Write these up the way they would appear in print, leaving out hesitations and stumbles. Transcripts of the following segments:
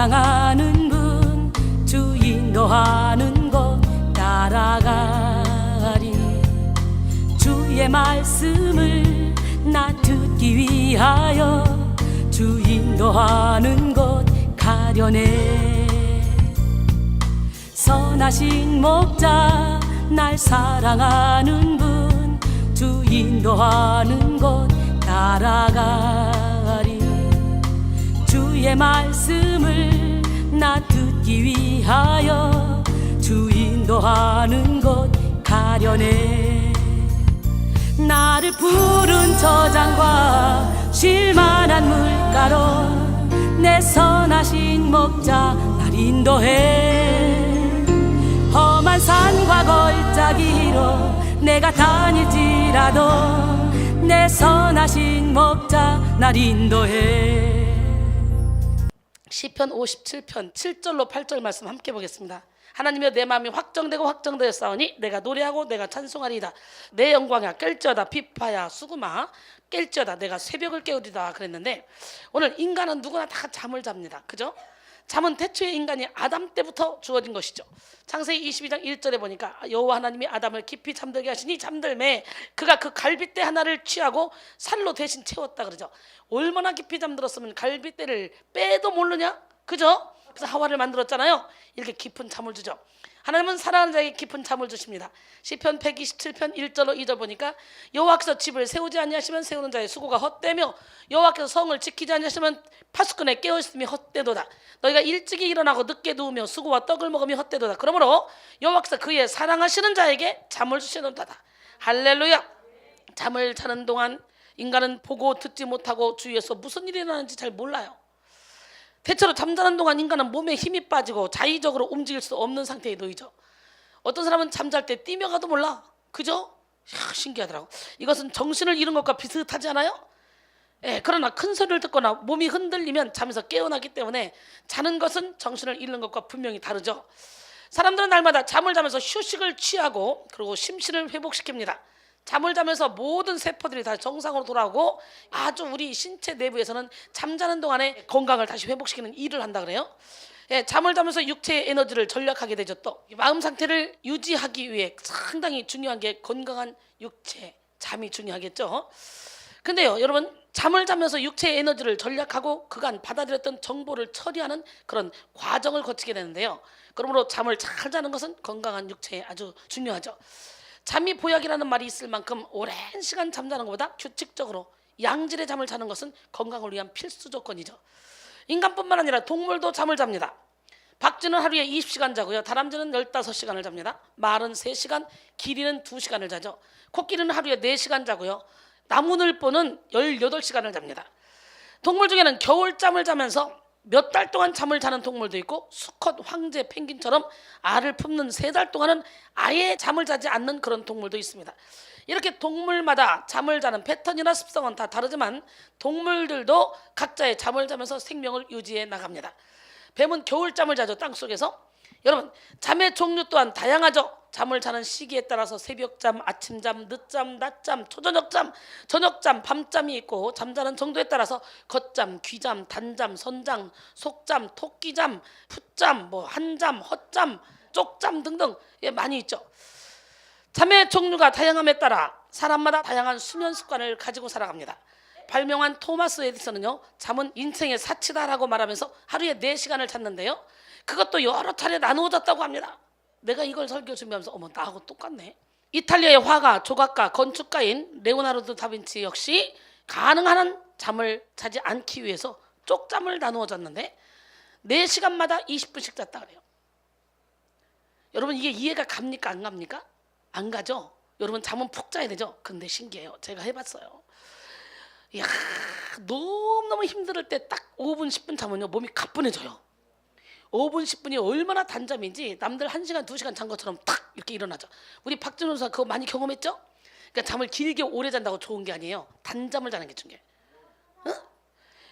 사랑하는 분, 주 인도하는 곳 따라가리. 주의 말씀을 나 듣기 위하여 주 인도하는 곳 가려네. 선하신 목자 날 사랑하는 분, 주 인도하는 곳 따라가리. 주의 말씀을 나 듣기 위하여 주 인도하는 곳 가려네. 나를 푸른 저장과 쉴만한 물가로 내 선하신 목자 날 인도해. 험한 산과 골짜기로 내가 다닐지라도 내 선하신 목자 날 인도해. 시편 57편 7절로 8절 말씀 함께 보겠습니다. 하나님이여 내 마음이 확정되고 확정되었사오니 내가 노래하고 내가 찬송하리이다. 내 영광이야 깰지어다. 비파야 수구마 깰지어다. 내가 새벽을 깨우리다 그랬는데, 오늘 인간은 누구나 다 잠을 잡니다. 그죠? 잠은 태초에 인간이 아담 때부터 주어진 것이죠. 창세기 22장 1절에 보니까 여호와 하나님이 아담을 깊이 잠들게 하시니 잠들매 그가 그 갈빗대 하나를 취하고 살로 대신 채웠다 그러죠. 얼마나 깊이 잠들었으면 갈빗대를 빼도 모르냐? 그죠? 그래서 하와를 만들었잖아요. 이렇게 깊은 잠을 주죠. 하나님은 사랑하는 자에게 깊은 잠을 주십니다. 시편 127편 1절로 2절 보니까 여호와께서 집을 세우지 아니하시면 세우는 자의 수고가 헛되며 여호와께서 성을 지키지 아니하시면 파수꾼의 깨어있음이 헛되도다. 너희가 일찍이 일어나고 늦게 누우며 수고와 떡을 먹으며 헛되도다. 그러므로 여호와께서 그의 사랑하시는 자에게 잠을 주시는도다. 할렐루야. 잠을 자는 동안 인간은 보고 듣지 못하고 주위에서 무슨 일이 일어나는지 잘 몰라요. 대체로 잠자는 동안 인간은 몸에 힘이 빠지고 자의적으로 움직일 수 없는 상태에 놓이죠. 어떤 사람은 잠잘 때 뛰며가도 몰라. 그죠? 신기하더라고. 이것은 정신을 잃은 것과 비슷하지 않아요? 예, 그러나 큰 소리를 듣거나 몸이 흔들리면 잠에서 깨어나기 때문에 자는 것은 정신을 잃는 것과 분명히 다르죠. 사람들은 날마다 잠을 자면서 휴식을 취하고 그리고 심신을 회복시킵니다. 잠을 자면서 모든 세포들이 다 정상으로 돌아오고 아주 우리 신체 내부에서는 잠자는 동안에 건강을 다시 회복시키는 일을 한다 그래요. 예, 잠을 자면서 육체의 에너지를 전락하게 되죠. 또 마음 상태를 유지하기 위해 상당히 중요한 게 건강한 육체, 잠이 중요하겠죠. 근데요 여러분, 잠을 자면서 육체의 에너지를 전략하고 그간 받아들였던 정보를 처리하는 그런 과정을 거치게 되는데요. 그러므로 잠을 잘 자는 것은 건강한 육체에 아주 중요하죠. 잠이 보약이라는 말이 있을 만큼 오랜 시간 잠자는 것보다 규칙적으로 양질의 잠을 자는 것은 건강을 위한 필수 조건이죠. 인간뿐만 아니라 동물도 잠을 잡니다. 박쥐는 하루에 20시간 자고요. 다람쥐는 15시간을 잡니다. 말은 3시간, 기린은 2시간을 자죠. 코끼리는 하루에 4시간 자고요. 나무늘보는 18시간을 잡니다. 동물 중에는 겨울잠을 자면서 몇 달 동안 잠을 자는 동물도 있고, 수컷 황제 펭귄처럼 알을 품는 3달 동안은 아예 잠을 자지 않는 그런 동물도 있습니다. 이렇게 동물마다 잠을 자는 패턴이나 습성은 다 다르지만 동물들도 각자의 잠을 자면서 생명을 유지해 나갑니다. 뱀은 겨울잠을 자죠. 땅속에서. 여러분, 잠의 종류 또한 다양하죠. 잠을 자는 시기에 따라서 새벽잠, 아침잠, 늦잠, 낮잠, 초저녁잠, 저녁잠, 밤잠이 있고, 잠자는 정도에 따라서 겉잠, 귀잠, 단잠, 선잠, 속잠, 토끼잠, 풋잠, 한잠, 헛잠, 쪽잠 등등 많이 있죠. 잠의 종류가 다양함에 따라 사람마다 다양한 수면 습관을 가지고 살아갑니다. 발명한 토마스 에디슨은요, 잠은 인생의 사치다라고 말하면서 하루에 4시간을 잤는데요, 그것도 여러 차례 나누어 잤다고 합니다. 내가 이걸 설교 준비하면서 어머, 나하고 똑같네. 이탈리아의 화가, 조각가, 건축가인 레오나르도 다빈치 역시 가능한 한 잠을 자지 않기 위해서 쪽잠을 나누어 잤는데 4시간마다 20분씩 잤다 그래요. 여러분, 이게 이해가 갑니까? 안 갑니까? 안 가죠? 여러분, 잠은 푹 자야 되죠? 근데 신기해요. 제가 해봤어요. 이야, 너무너무 힘들 때 딱 5분 10분 자면요 몸이 가뿐해져요. 5분 10분이 얼마나 단잠인지 남들 1시간 2시간 잔 것처럼 탁 이렇게 일어나죠. 우리 박준호 선수 그거 많이 경험했죠? 그러니까 잠을 길게 오래 잔다고 좋은 게 아니에요. 단잠을 자는 게 중요해요. 응?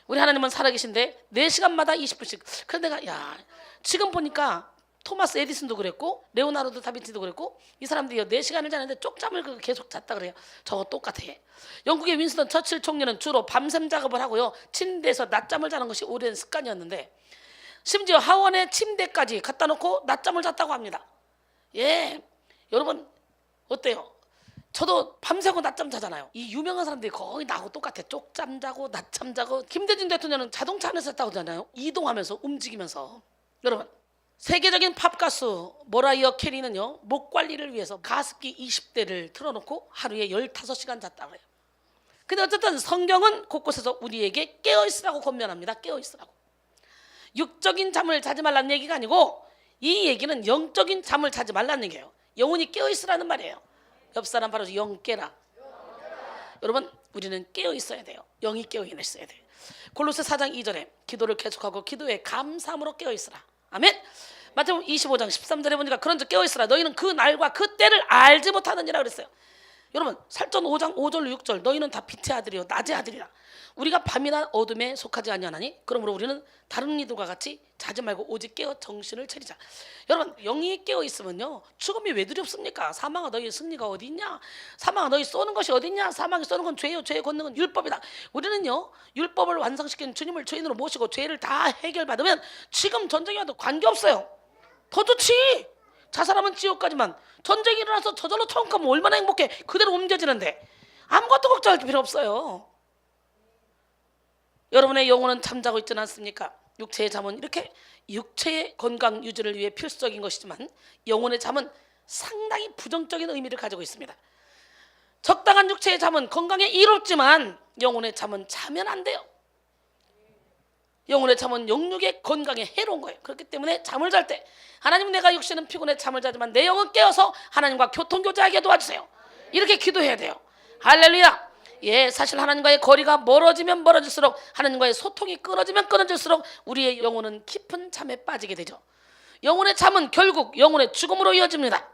우리 하나님은 살아계신데 4시간마다 20분씩. 그래서 내가 지금 보니까 토마스 에디슨도 그랬고 레오나르도 다빈치도 그랬고 이 사람들이 4시간을 자는데 쪽잠을 계속 잤다 그래요. 저거 똑같아. 영국의 윈스턴 처칠 총리는 주로 밤샘 작업을 하고요, 침대에서 낮잠을 자는 것이 오랜 습관이었는데 심지어 하원의 침대까지 갖다 놓고 낮잠을 잤다고 합니다. 예, 여러분 어때요? 저도 밤새고 낮잠 자잖아요. 이 유명한 사람들이 거의 나하고 똑같아. 쪽잠 자고 낮잠 자고. 김대중 대통령은 자동차 안에서 했다고 하잖아요. 이동하면서 움직이면서. 여러분 세계적인 팝 가수 머라이어 캐리는요, 목 관리를 위해서 가습기 20대를 틀어놓고 하루에 15시간 잤다고 해요. 근데 어쨌든 성경은 곳곳에서 우리에게 깨어있으라고 권면합니다. 깨어있으라고. 육적인 잠을 자지 말라는 얘기가 아니고 이 얘기는 영적인 잠을 자지 말라는 얘기예요. 영혼이 깨어있으라는 말이에요. 옆 사람 바로 영 깨라. 여러분 우리는 깨어있어야 돼요. 영이 깨어있어야 돼요. 골로새 4장 2절에 기도를 계속하고 기도에 감사함으로 깨어있으라. 아멘. 마태복음 25장 13절에 보니까 그런즉 깨어있으라. 너희는 그 날과 그 때를 알지 못하느니라 그랬어요. 여러분 살전 5장 5절 6절 너희는 다 빛의 아들이요 낮의 아들이라. 우리가 밤이나 어둠에 속하지 아니하나니 그러므로 우리는 다른 이들과 같이 자지 말고 오직 깨어 정신을 차리자. 여러분 영이 깨어 있으면요 죽음이 왜 두렵습니까? 사망아 너희의 승리가 어디 있냐? 사망아 너희 쏘는 것이 어디 있냐? 사망이 쏘는 건 죄요 죄의 권능은 율법이다. 우리는요 율법을 완성시킨 주님을 죄인으로 모시고 죄를 다 해결받으면 지금 전쟁이 와도 관계없어요. 더 좋지. 자살하면 지옥까지만. 전쟁이 일어나서 저절로 처음가면 얼마나 행복해. 그대로 옮겨지는데 아무것도 걱정할 필요 없어요. 여러분의 영혼은 잠자고 있지는 않습니까? 육체의 잠은 이렇게 육체의 건강 유지를 위해 필수적인 것이지만 영혼의 잠은 상당히 부정적인 의미를 가지고 있습니다. 적당한 육체의 잠은 건강에 이롭지만 영혼의 잠은 자면 안 돼요. 영혼의 잠은 영육의 건강에 해로운 거예요. 그렇기 때문에 잠을 잘 때 하나님 내가 육신은 피곤해 잠을 자지만 내 영은 깨어서 하나님과 교통교제하게 도와주세요. 이렇게 기도해야 돼요. 할렐루야. 예, 사실 하나님과의 거리가 멀어지면 멀어질수록 하나님과의 소통이 끊어지면 끊어질수록 우리의 영혼은 깊은 잠에 빠지게 되죠. 영혼의 잠은 결국 영혼의 죽음으로 이어집니다.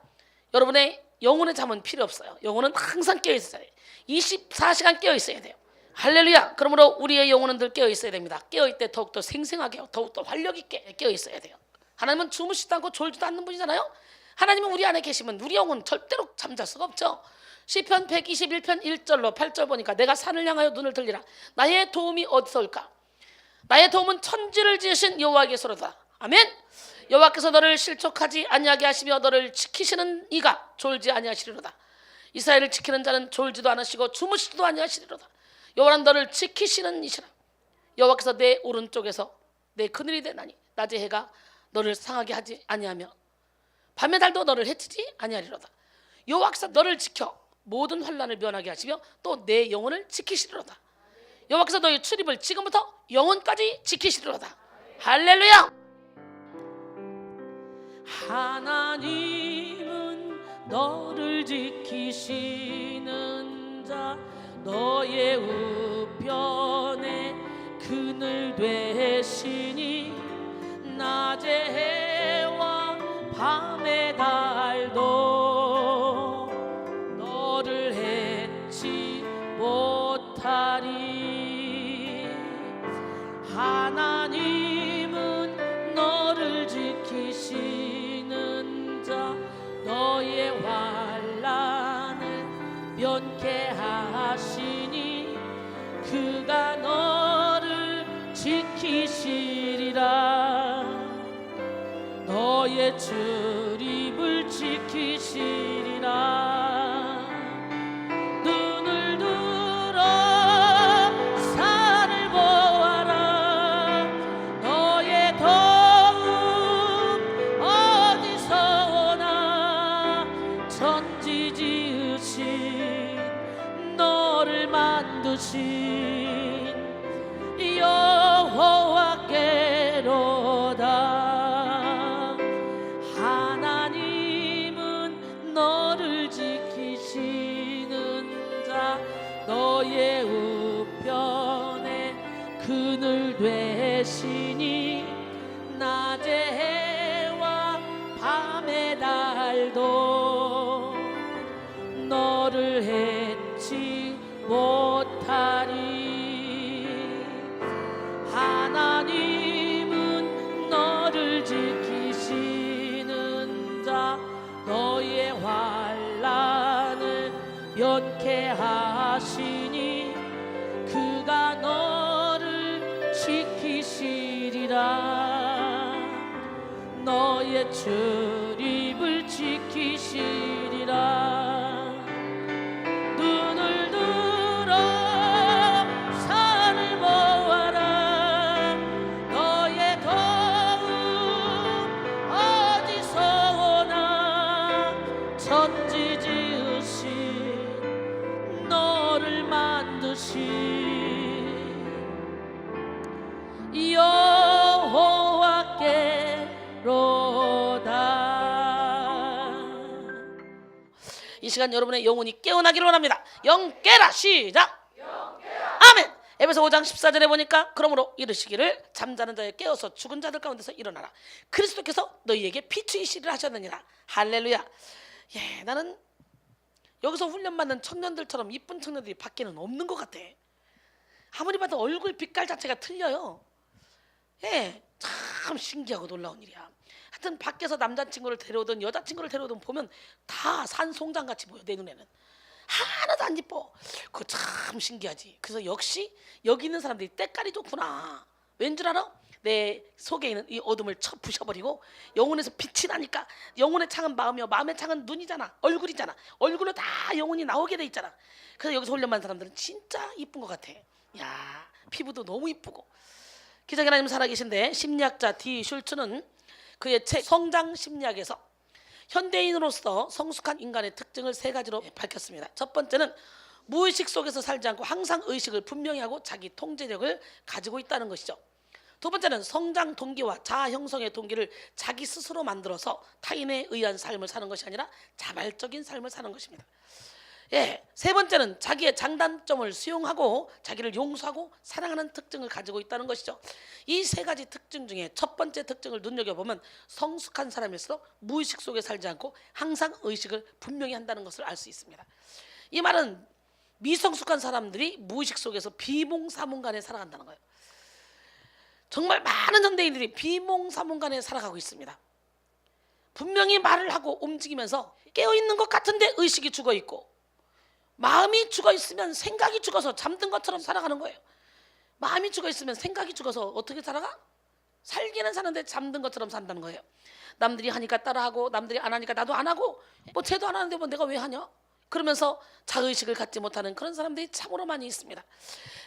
여러분의 영혼의 잠은 필요 없어요. 영혼은 항상 깨어 있어야 돼요. 24시간 깨어 있어야 돼요. 할렐루야. 그러므로 우리의 영혼은 늘 깨어 있어야 됩니다. 깨어 있을 때 더욱더 생생하게 더욱더 활력 있게 깨어 있어야 돼요. 하나님은 주무시지도 않고 졸지도 않는 분이잖아요. 하나님은 우리 안에 계시면 우리 영혼 절대로 잠잘 수가 없죠. 시편 121편 1절로 8절 보니까 내가 산을 향하여 눈을 들리라. 나의 도움이 어디서 올까? 나의 도움은 천지를 지으신 여호와께서로다. 아멘. 여호와께서 너를 실족하지 아니하게 하시며 너를 지키시는 이가 졸지 아니하시리로다. 이스라엘을 지키는 자는 졸지도 않으시고 주무시지도 아니하시리로다. 여호와는 너를 지키시는 이시라. 여호와께서 내 오른쪽에서 내 그늘이 되나니 낮의 해가 너를 상하게 하지 아니하며 밤의 달도 너를 해치지 아니하리로다. 여호와께서 너를 지켜 모든 환난을 면하게 하시며 또 내 영혼을 지키시리로다. 여호와께서 너의 출입을 지금부터 영혼까지 지키시리로다. 할렐루야. 하나님은 너를 지키시는 자 너의 우편에 그늘 되시니 낮의 해와 밤의 달도 너를 해치 못하리. 하나님은 너를 지키시는 자 너의 환난을 면케하시니 그가 너를 지키시리라. 너의 출입을 지키시리라. 눈을 들어 산을 보아라. 너의 도움 어디서 오나. 천지 지으신 너를 만드신 여호와께로다. 하나님은 너를 지키시는 자 너의 우편에 그늘 되시니 낮의 해와 밤의 달도 너를 해치 못하리. 하나님은 너를 지키시는 자 너의 환난을 면케하시니 그가 너를 지키시리라. 너의 출입을 지키시리라. 눈을 들어 산을 보아라. 너의 도움 어디서 오나. 천지 지으신 너를 만드신 여호와께로다. 이 시간 여러분의 영혼이 깨어나기를 원합니다. 영 깨라. 시작. 아멘. 에베소 5장 14절에 보니까 그러므로 이르시기를 잠자는 자에 깨어서 죽은 자들 가운데서 일어나라. 그리스도께서 너희에게 피투이시리라 하셨느니라. 할렐루야. 예, 나는 여기서 훈련받는 청년들처럼 이쁜 청년들이 밖에는 없는 것 같아. 아무리 봐도 얼굴 빛깔 자체가 틀려요. 예, 참 신기하고 놀라운 일이야. 하여튼 밖에서 남자친구를 데려오든 여자친구를 데려오든 보면 다 산송장같이 보여. 내 눈에는 하나도 안 이뻐. 그거 참 신기하지. 그래서 역시 여기 있는 사람들이 때깔이 좋구나. 왠 줄 알아? 내 속에 있는 이 어둠을 쳐 부셔버리고 영혼에서 빛이 나니까. 영혼의 창은 마음이요, 마음의 창은 눈이잖아. 얼굴이잖아. 얼굴로 다 영혼이 나오게 돼 있잖아. 그래서 여기서 훈련받은 사람들은 진짜 이쁜 것 같아. 야, 피부도 너무 이쁘고. 기적의 하나님 살아계신데 심리학자 디 슐츠는 그의 책 성장 심리학에서 현대인으로서 성숙한 인간의 특징을 3가지로 밝혔습니다. 첫 번째는 무의식 속에서 살지 않고 항상 의식을 분명히 하고 자기 통제력을 가지고 있다는 것이죠. 두 번째는 성장 동기와 자아 형성의 동기를 자기 스스로 만들어서 타인에 의한 삶을 사는 것이 아니라 자발적인 삶을 사는 것입니다. 예, 세 번째는 자기의 장단점을 수용하고 자기를 용서하고 사랑하는 특징을 가지고 있다는 것이죠. 이 3가지 특징 중에 첫 번째 특징을 눈여겨보면 성숙한 사람일수록 무의식 속에 살지 않고 항상 의식을 분명히 한다는 것을 알 수 있습니다. 이 말은 미성숙한 사람들이 무의식 속에서 비몽사몽간에 살아간다는 거예요. 정말 많은 현대인들이 비몽사몽간에 살아가고 있습니다. 분명히 말을 하고 움직이면서 깨어있는 것 같은데 의식이 죽어있고, 마음이 죽어있으면 생각이 죽어서 잠든 것처럼 살아가는 거예요. 마음이 죽어있으면 생각이 죽어서 어떻게 살아가? 살기는 사는데 잠든 것처럼 산다는 거예요. 남들이 하니까 따라하고 남들이 안 하니까 나도 안 하고, 뭐 쟤도 안 하는데 뭐 내가 왜 하냐? 그러면서 자의식을 갖지 못하는 그런 사람들이 참으로 많이 있습니다.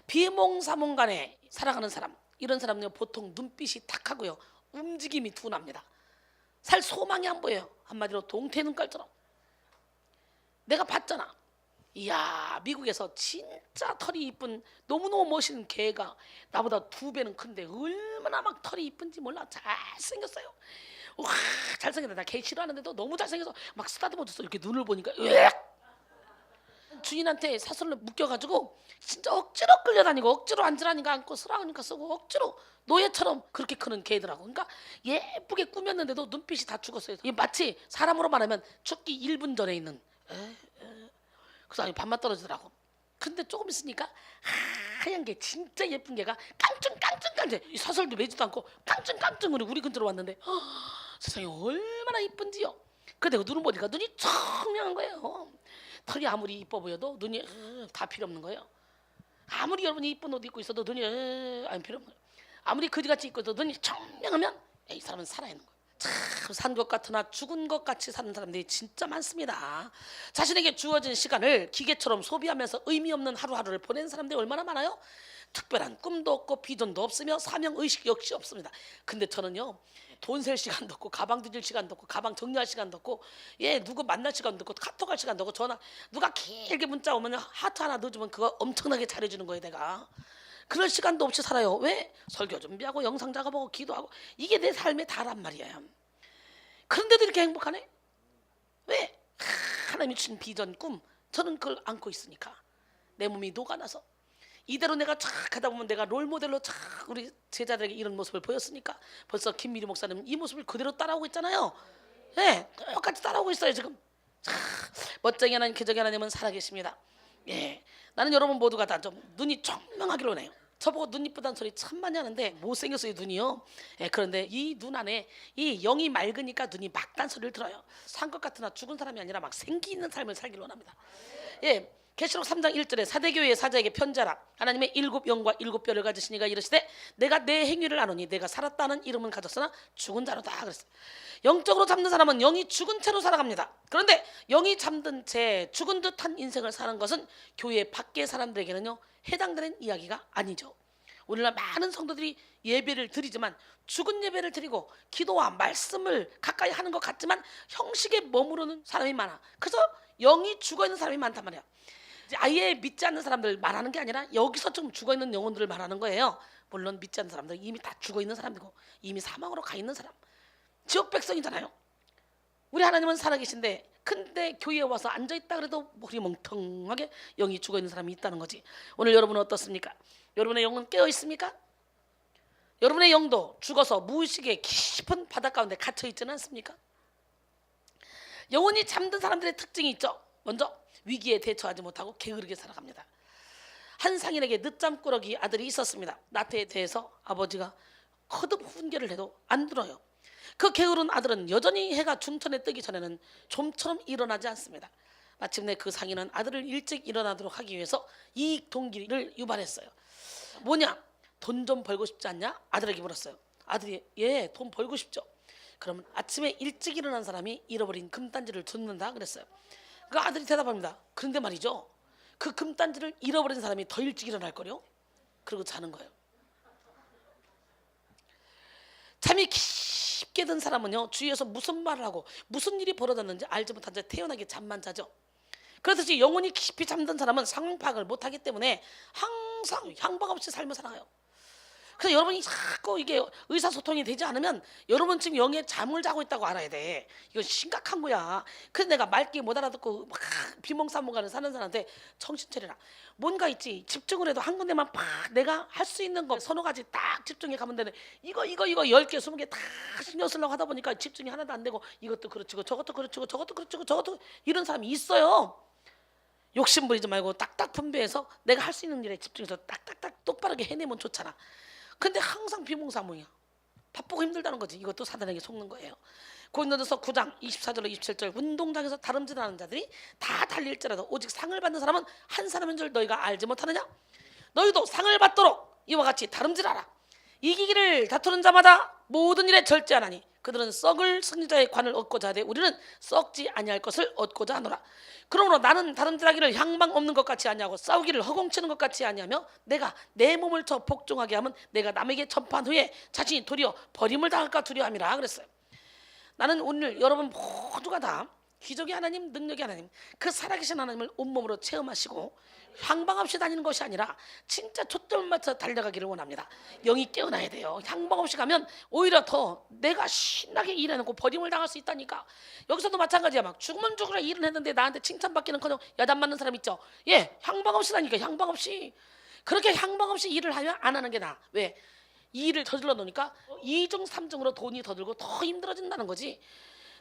비몽사몽간에 살아가는 사람, 이런 사람은요 보통 눈빛이 탁하고요 움직임이 둔합니다. 살 소망이 안 보여요. 한마디로 동태 눈깔처럼. 내가 봤잖아. 이야, 미국에서 진짜 털이 이쁜 너무너무 멋있는 개가 나보다 2배는 큰데 얼마나 막 털이 이쁜지 몰라. 잘생겼어요. 와, 잘생겼다. 나 개 싫어하는데도 너무 잘생겨서 막 쓰다듬어줬어. 이렇게 눈을 보니까 으악! 주인한테 사슬로 묶여가지고 진짜 억지로 끌려다니고 억지로 앉으라니까 앉고 쓰라니까 쓰고 억지로 노예처럼 그렇게 크는 개더라고. 그러니까 예쁘게 꾸몄는데도 눈빛이 다 죽었어요. 이게 마치 사람으로 말하면 죽기 1분 전에 있는 그래서 아니 밥맛 떨어지더라고. 근데 조금 있으니까 하얀 게 진짜 예쁜 개가 깡충깡충깡충 이 사슬도 매지도 않고 깡충깡충으로 우리 근처로 왔는데 세상에 얼마나 이쁜지요. 근데 그 눈을 보니까 눈이 청명한 거예요. 털이 아무리 이뻐 보여도 눈이 다 필요 없는 거예요. 아무리 여러분이 이쁜 옷 입고 있어도 눈이 안 필요 없는 거예요. 아무리 거지같이 입고 있어도 눈이 청명하면 이 사람은 살아있는 거예요. 참 산 것 같으나 죽은 것 같이 사는 사람들이 진짜 많습니다. 자신에게 주어진 시간을 기계처럼 소비하면서 의미 없는 하루하루를 보내는 사람들이 얼마나 많아요? 특별한 꿈도 없고 비전도 없으며 사명의식 역시 없습니다. 근데 저는요 돈 셀 시간도 없고 가방 뒤질 시간도 없고 가방 정리할 시간도 없고 누구 만날 시간도 없고 카톡할 시간도 없고 전화 누가 길게 문자 오면 하트 하나 넣어주면 그거 엄청나게 잘해주는 거예요. 내가 그럴 시간도 없이 살아요. 왜? 설교 준비하고 영상 작업하고 기도하고 이게 내 삶의 다란 말이에요. 그런데도 이렇게 행복하네? 왜? 하나님이 주신 비전 꿈 저는 그걸 안고 있으니까 내 몸이 녹아나서 이대로 내가 착 하다 보면 내가 롤모델로 착 우리 제자들에게 이런 모습을 보였으니까 벌써 김미리 목사님 이 모습을 그대로 따라오고 있잖아요. 똑같이 따라오고 있어요 지금. 멋쟁이 하나님 기적의 하나님은 살아계십니다. 나는 여러분 모두가 다 좀 눈이 청명하기로 원해요. 저보고 눈 이쁘다는 소리 참 많이 하는데 못생겼어요 눈이요. 그런데 이 눈 안에 이 영이 맑으니까 눈이 막단 소리를 들어요. 산 것 같으나 죽은 사람이 아니라 막 생기 있는 삶을 살기를 원합니다. 계시록 3장 1절에 사대교회의 사자에게 편지하라. 하나님의 7 영과 7 뼈를 가지신 이가 이르시되 내가 내 행위를 아노니 내가 살았다는 이름은 가졌으나 죽은 자로다 그랬어요. 영적으로 잠든 사람은 영이 죽은 채로 살아갑니다. 그런데 영이 잠든 채 죽은 듯한 인생을 사는 것은 교회 밖의 사람들에게는요 해당되는 이야기가 아니죠. 오늘날 많은 성도들이 예배를 드리지만 죽은 예배를 드리고 기도와 말씀을 가까이 하는 것 같지만 형식에 머무르는 사람이 많아. 그래서 영이 죽어있는 사람이 많단 말이야. 이제 아예 믿지 않는 사람들 말하는 게 아니라 여기서 좀 죽어있는 영혼들을 말하는 거예요. 물론 믿지 않는 사람들 이미 다 죽어있는 사람이고 이미 사망으로 가 있는 사람, 지옥 백성이잖아요. 우리 하나님은 살아계신데 근데 교회에 와서 앉아있다 그래도 머리 멍텅하게 영이 죽어있는 사람이 있다는 거지. 오늘 여러분은 어떻습니까? 여러분의 영은 깨어 있습니까? 여러분의 영도 죽어서 무의식의 깊은 바다 가운데 갇혀 있지는 않습니까? 영혼이 잠든 사람들의 특징이 있죠. 먼저 위기에 대처하지 못하고 게으르게 살아갑니다. 한 상인에게 늦잠꾸러기 아들이 있었습니다. 나태에 대해서 아버지가 거듭 훈계를 해도 안 들어요. 그 게으른 아들은 여전히 해가 중천에 뜨기 전에는 좀처럼 일어나지 않습니다. 마침내 그 상인은 아들을 일찍 일어나도록 하기 위해서 이익 동기를 유발했어요. 뭐냐? 돈 좀 벌고 싶지 않냐? 아들에게 물었어요. 아들이 예, 돈 벌고 싶죠. 그러면 아침에 일찍 일어난 사람이 잃어버린 금단지를 줍는다 그랬어요. 그 아들이 대답합니다. 그런데 말이죠, 그 금단지를 잃어버린 사람이 더 일찍 일어날 거요. 그러고 자는 거예요. 잠이 깊게 든 사람은요 주위에서 무슨 말을 하고 무슨 일이 벌어졌는지 알지 못한 채 태연하게 잠만 자죠. 그렇듯이 영혼이 깊이 잠든 사람은 상황 파악을 못하기 때문에 항상 향방 없이 삶을 살아가요. 그래서 여러분이 자꾸 이게 의사소통이 되지 않으면 여러분 지금 영에 잠을 자고 있다고 알아야 돼. 이거 심각한 거야. 그래서 내가 맑게 못 알아듣고 막 비몽사몽간을 사는 사람한테 정신 차려라. 뭔가 있지. 집중을 해도 한 군데만 팍 내가 할 수 있는 거 서너 가지 딱 집중해 가면 되네. 이거 10개 20개 다 신경 쓰려고 하다 보니까 집중이 하나도 안 되고 이것도 그렇지고 저것도 그렇지고 저것도 그렇지고 저것도 이런 사람이 있어요. 욕심 부리지 말고 딱딱 분배해서 내가 할 수 있는 일에 집중해서 딱딱딱 똑바르게 해내면 좋잖아. 근데 항상 비몽사몽이야. 바쁘고 힘들다는 거지. 이것도 사단에게 속는 거예요. 고린도전서 9장 24절로 27절 운동장에서 다름질하는 자들이 다 달릴지라도 오직 상을 받는 사람은 한 사람인 줄 너희가 알지 못하느냐? 너희도 상을 받도록 이와 같이 다름질하라. 이기기를 다투는 자마다 모든 일에 절제하나니 그들은 썩을 승리자의 관을 얻고자 하되 우리는 썩지 아니할 것을 얻고자 하노라. 그러므로 나는 다름질하기를 향방 없는 것 같이 아니하고 싸우기를 허공치는 것 같이 아니하며 내가 내 몸을 쳐 복종하게 하면 내가 남에게 전파한 후에 자신이 도리어 버림을 당할까 두려움이라 그랬어요. 나는 오늘 여러분 모두가 다 기적의 하나님, 능력의 하나님, 그 살아계신 하나님을 온몸으로 체험하시고 향방 없이 다니는 것이 아니라 진짜 초점을 맞춰 달려가기를 원합니다. 영이 깨어나야 돼요. 향방 없이 가면 오히려 더 내가 신나게 일해놓고 버림을 당할 수 있다니까. 여기서도 마찬가지야. 막 죽으면 죽으라 일을 했는데 나한테 칭찬받기는커녕 야단 맞는 사람 있죠. 예, 향방 없이 다니까. 향방 없이. 그렇게 향방 없이 일을 하면 안 하는 게 나아. 왜? 이 일을 저질러 놓으니까 2중 3중으로 돈이 더 들고 더 힘들어진다는 거지.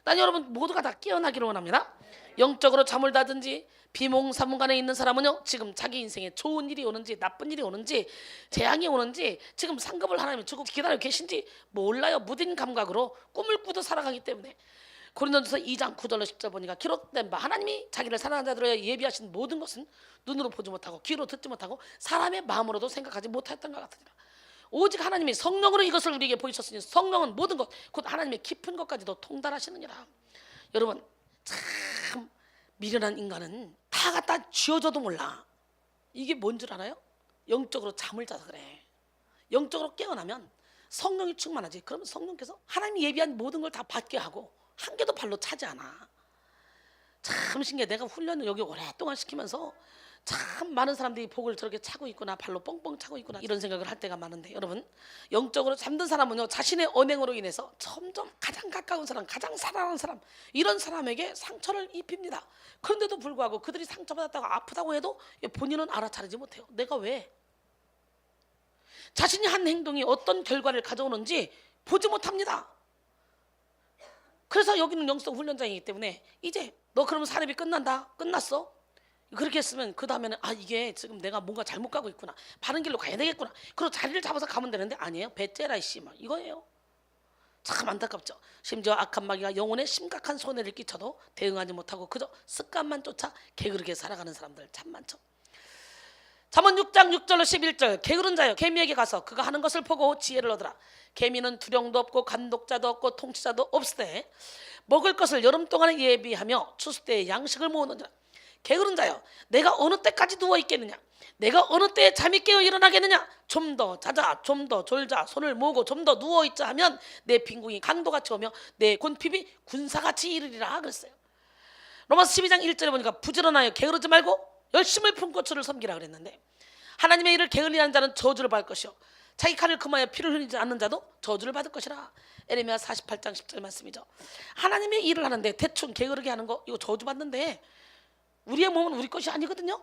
난 여러분 모두가 다 깨어나기를 원합니다. 영적으로 잠을 자든지 비몽사몽간에 있는 사람은요 지금 자기 인생에 좋은 일이 오는지 나쁜 일이 오는지 재앙이 오는지 지금 상급을 하나님이 주고 기다리고 계신지 몰라요. 무딘 감각으로 꿈을 꾸듯 살아가기 때문에. 고린도전서 2장 9절로 10절 보니까 기록된 바 하나님이 자기를 사랑하는 자들에게 예비하신 모든 것은 눈으로 보지 못하고 귀로 듣지 못하고 사람의 마음으로도 생각하지 못했던 것 같으니라. 오직 하나님이 성령으로 이것을 우리에게 보이셨으니 성령은 모든 것 곧 하나님의 깊은 것까지도 통달하시느니라. 여러분 참 미련한 인간은 다 갖다 쥐어줘도 몰라. 이게 뭔 줄 알아요? 영적으로 잠을 자서 그래. 영적으로 깨어나면 성령이 충만하지. 그러면 성령께서 하나님이 예비한 모든 걸 다 받게 하고 한 개도 발로 차지 않아. 참 신기해. 내가 훈련을 여기 오랫동안 시키면서 참 많은 사람들이 복을 저렇게 차고 있구나, 발로 뻥뻥 차고 있구나 이런 생각을 할 때가 많은데 여러분 영적으로 잠든 사람은요 자신의 언행으로 인해서 점점 가장 가까운 사람, 가장 사랑하는 사람 이런 사람에게 상처를 입힙니다. 그런데도 불구하고 그들이 상처받았다고 아프다고 해도 본인은 알아차리지 못해요. 내가 왜? 자신이 한 행동이 어떤 결과를 가져오는지 보지 못합니다. 그래서 여기는 영성 훈련장이기 때문에 이제 너 그러면 사례비 끝난다? 끝났어? 그렇게 했으면 그 다음에는 아 이게 지금 내가 뭔가 잘못 가고 있구나, 바른 길로 가야 되겠구나, 그리고 자리를 잡아서 가면 되는데 아니에요. 배째라 이씨 막 이거예요. 참 안타깝죠. 심지어 악한 마귀가 영혼에 심각한 손해를 끼쳐도 대응하지 못하고 그저 습관만 쫓아 게으르게 살아가는 사람들 참 많죠. 잠언 6장 6절로 11절 게으른 자여 개미에게 가서 그가 하는 것을 보고 지혜를 얻으라. 개미는 두령도 없고 간독자도 없고 통치자도 없으되 먹을 것을 여름 동안에 예비하며 추수 때에 양식을 모으느니라. 게으른 자여 내가 어느 때까지 누워 있겠느냐. 내가 어느 때에 잠이 깨어 일어나겠느냐. 좀 더 자자, 좀 더 졸자, 손을 모으고 좀 더 누워있자 하면 내 빈궁이 강도같이 오며 내 곤핍이 군사같이 이르리라 그랬어요. 로마서 12장 1절에 보니까 부지런하여 게으르지 말고 열심을 품고 주를 섬기라 그랬는데, 하나님의 일을 게을리 하는 자는 저주를 받을 것이요 자기 칼을 금하여 피를 흘리지 않는 자도 저주를 받을 것이라. 에레미야 48장 10절 말씀이죠. 하나님의 일을 하는데 대충 게으르게 하는 거 이거 저주 받는데, 우리의 몸은 우리 것이 아니거든요.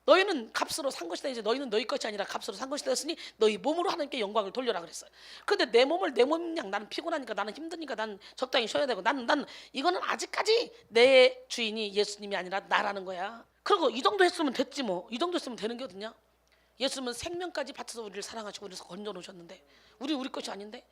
너희는 값으로 산 것이다. 이제 너희는 너희 것이 아니라 값으로 산 것이다 했으니 너희 몸으로 하나님께 영광을 돌려라 그랬어요. 근데 내 몸을 내 몸냥 나는 피곤하니까, 나는 힘드니까, 나는 적당히 쉬어야 되고, 나는 이거는 아직까지 내 주인이 예수님이 아니라 나라는 거야. 그리고 이 정도 했으면 됐지 뭐. 이 정도 했으면 되는 거거든요. 예수님은 생명까지 바쳐서 우리를 사랑하시고 그래서 건져 놓으셨는데 우리 것이 아닌데.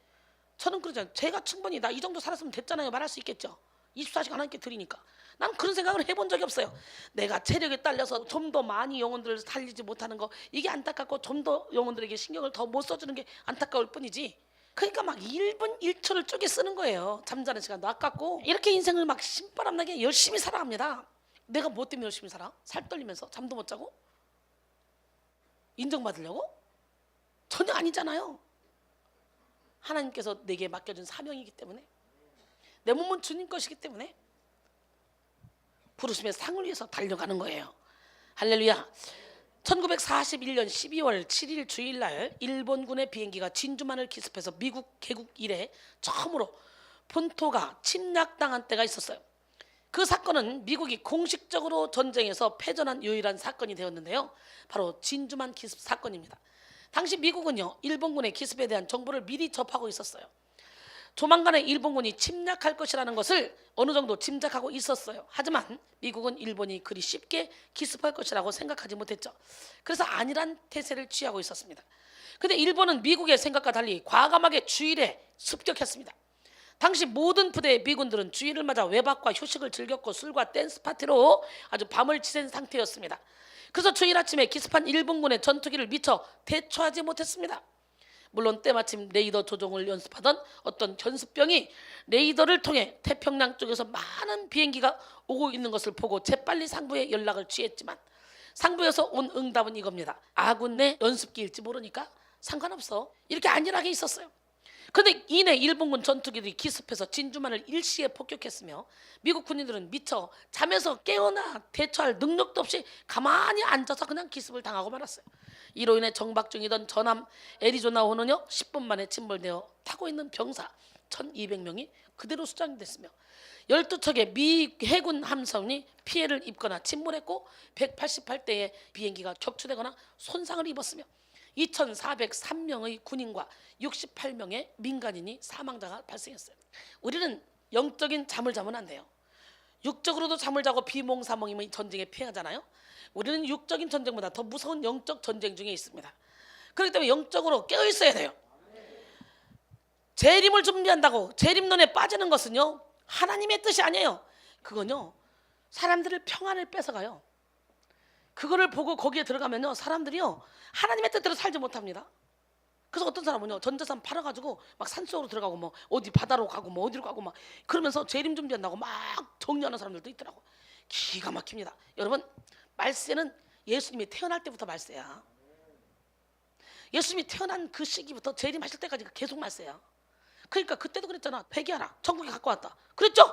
저는 그러잖아요. 제가 충분히 나 이 정도 살았으면 됐잖아요 말할 수 있겠죠. 24시간 하나님께 드리니까. 나는 그런 생각을 해본 적이 없어요. 내가 체력에 딸려서 좀 더 많이 영혼들을 살리지 못하는 거, 이게 안타깝고 좀 더 영혼들에게 신경을 더 못 써주는 게 안타까울 뿐이지. 그러니까 막 1분 1초를 쪼개 쓰는 거예요. 잠자는 시간도 아깝고. 이렇게 인생을 막 신바람나게 열심히 살아갑니다. 내가 뭐 때문에 열심히 살아? 살 떨리면서 잠도 못 자고? 인정받으려고? 전혀 아니잖아요. 하나님께서 내게 맡겨준 사명이기 때문에, 내 몸은 주님 것이기 때문에 부르심의 상을 위해서 달려가는 거예요. 할렐루야. 1941년 12월 7일 주일날 일본군의 비행기가 진주만을 기습해서 미국 개국 이래 처음으로 본토가 침략당한 때가 있었어요. 그 사건은 미국이 공식적으로 전쟁에서 패전한 유일한 사건이 되었는데요. 바로 진주만 기습 사건입니다. 당시 미국은요, 일본군의 기습에 대한 정보를 미리 접하고 있었어요. 조만간에 일본군이 침략할 것이라는 것을 어느 정도 짐작하고 있었어요. 하지만 미국은 일본이 그리 쉽게 기습할 것이라고 생각하지 못했죠. 그래서 안일한 태세를 취하고 있었습니다. 그런데 일본은 미국의 생각과 달리 과감하게 주일에 습격했습니다. 당시 모든 부대의 미군들은 주일을 맞아 외박과 휴식을 즐겼고 술과 댄스 파티로 아주 밤을 지샌 상태였습니다. 그래서 주일 아침에 기습한 일본군의 전투기를 미처 대처하지 못했습니다. 물론 때마침 레이더 조종을 연습하던 어떤 견습병이 레이더를 통해 태평양 쪽에서 많은 비행기가 오고 있는 것을 보고 재빨리 상부에 연락을 취했지만, 상부에서 온 응답은 이겁니다. 아군 내 연습기일지 모르니까 상관없어. 이렇게 안일하게 있었어요. 그런데 이내 일본군 전투기들이 기습해서 진주만을 일시에 폭격했으며 미국 군인들은 미처 잠에서 깨어나 대처할 능력도 없이 가만히 앉아서 그냥 기습을 당하고 말았어요. 이로 인해 정박 중이던 전함 애리조나호는요 10분 만에 침몰되어 타고 있는 병사 1200명이 그대로 수장이 됐으며 12척의 미 해군 함선이 피해를 입거나 침몰했고 188대의 비행기가 격추되거나 손상을 입었으며 2403명의 군인과 68명의 민간인이 사망자가 발생했어요. 우리는 영적인 잠을 자면 안 돼요. 육적으로도 잠을 자고 비몽사몽이면 전쟁에 피하잖아요. 우리는 육적인 전쟁보다 더 무서운 영적 전쟁 중에 있습니다. 그렇기 때문에 영적으로 깨어 있어야 돼요. 재림을 준비한다고 재림론에 빠지는 것은요 하나님의 뜻이 아니에요. 그건요 사람들을 평안을 뺏어가요. 그거를 보고 거기에 들어가면요 사람들이요 하나님의 뜻대로 살지 못합니다. 그래서 어떤 사람은요 전 재산 팔아가지고 막 산속으로 들어가고 뭐 어디 바다로 가고 뭐 어디로 가고 막 그러면서 재림 준비한다고 막 정리하는 사람들도 있더라고. 기가 막힙니다. 여러분, 말세는 예수님이 태어날 때부터 말세야. 예수님이 태어난 그 시기부터 재림하실 때까지 계속 말세야. 그러니까 그때도 그랬잖아. 회개하라, 천국이 갖고 왔다 그랬죠.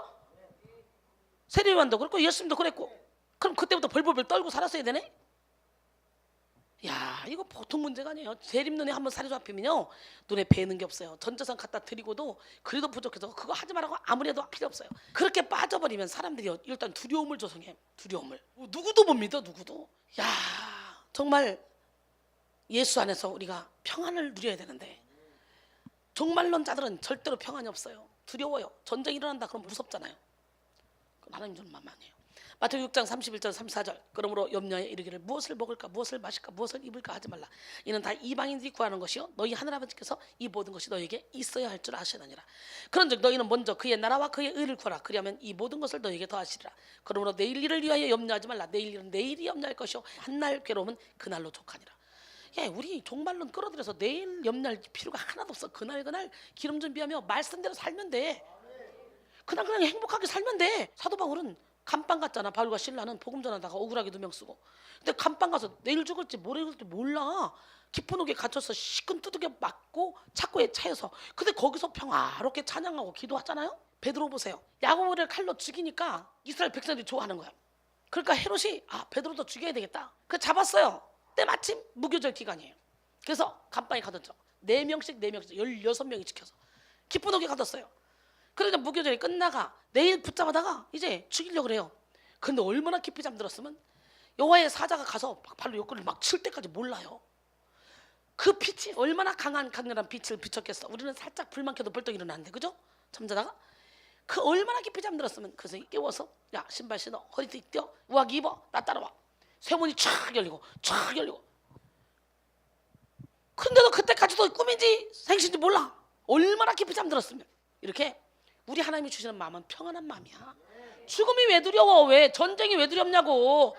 세례요한도 그랬고 예수님도 그랬고. 그럼 그때부터 벌벌벌 떨고 살았어야 되네? 야, 이거 보통 문제가 아니에요. 재림눈에 한번 살이 잡히면요 눈에 뵈는 게 없어요. 전재산 갖다 드리고도 그래도 부족해서 그거 하지 말라고 아무리 해도 필요 없어요. 그렇게 빠져버리면 사람들이 일단 두려움을 조성해. 두려움을. 누구도 못 믿어. 누구도. 야, 정말 예수 안에서 우리가 평안을 누려야 되는데 종말론자들은 절대로 평안이 없어요. 두려워요. 전쟁이 일어난다 그러면 무섭잖아요. 그건 하나님 좀 만만해요. 마태복음 6장 31절 34절 그러므로 염려에 이르기를 무엇을 먹을까 무엇을 마실까 무엇을 입을까 하지 말라. 이는 다 이방인들이 구하는 것이요 너희 하늘아버지께서 이 모든 것이 너희에게 있어야 할 줄 아시느니라. 그런즉 너희는 먼저 그의 나라와 그의 의를 구하라. 그리하면 이 모든 것을 너희에게 더하시리라. 그러므로 내일 일을 위하여 염려하지 말라. 내일 일은 내일이 염려할 것이요 한날 괴로움은 그날로 족하니라. 야, 우리 종말론 끌어들여서 내일 염려할 필요가 하나도 없어. 그날 기름 준비하며 말씀대로 살면 돼. 그날 행복하게 살면 돼. 사도 바울은 감방 갔잖아. 바울과 신라는 복음 전하다가 억울하게 누명 쓰고. 근데 감방 가서 내일 죽을지 모레 죽을지 몰라. 깊은 옥에 갇혀서 시큰 두들겨 맞고 착고에 차여서. 근데 거기서 평화롭게 찬양하고 기도하잖아요. 베드로 보세요. 야고보를 칼로 죽이니까 이스라엘 백성들이 좋아하는 거야. 그러니까 헤롯이 베드로도 죽여야 되겠다. 그 잡았어요. 때마침 무교절 기간이에요. 그래서 감방에 가뒀죠. 4명씩 16명이 지켜서 깊은 옥에 가뒀어요. 그러니까 무교절이 끝나가 내일 붙잡아다가 이제 죽이려고 그래요. 근데 얼마나 깊이 잠들었으면 여호와의 사자가 가서 발로 옆구리를 막 칠 때까지 몰라요. 그 빛이 얼마나 강렬한 빛을 비췄겠어. 우리는 살짝 불만 켜도 벌떡 일어나는데, 그죠? 잠자다가 그 얼마나 깊이 잠들었으면. 그래서 깨워서 야, 신발 신어, 허리띠 띄어, 우아기 입어, 나 따라와. 쇠문이 촥 열리고 근데도 그때까지도 꿈인지 생신인지 몰라. 얼마나 깊이 잠들었으면. 이렇게 우리 하나님이 주시는 마음은 평안한 마음이야. 죽음이 왜 두려워? 왜 전쟁이 왜 두렵냐고.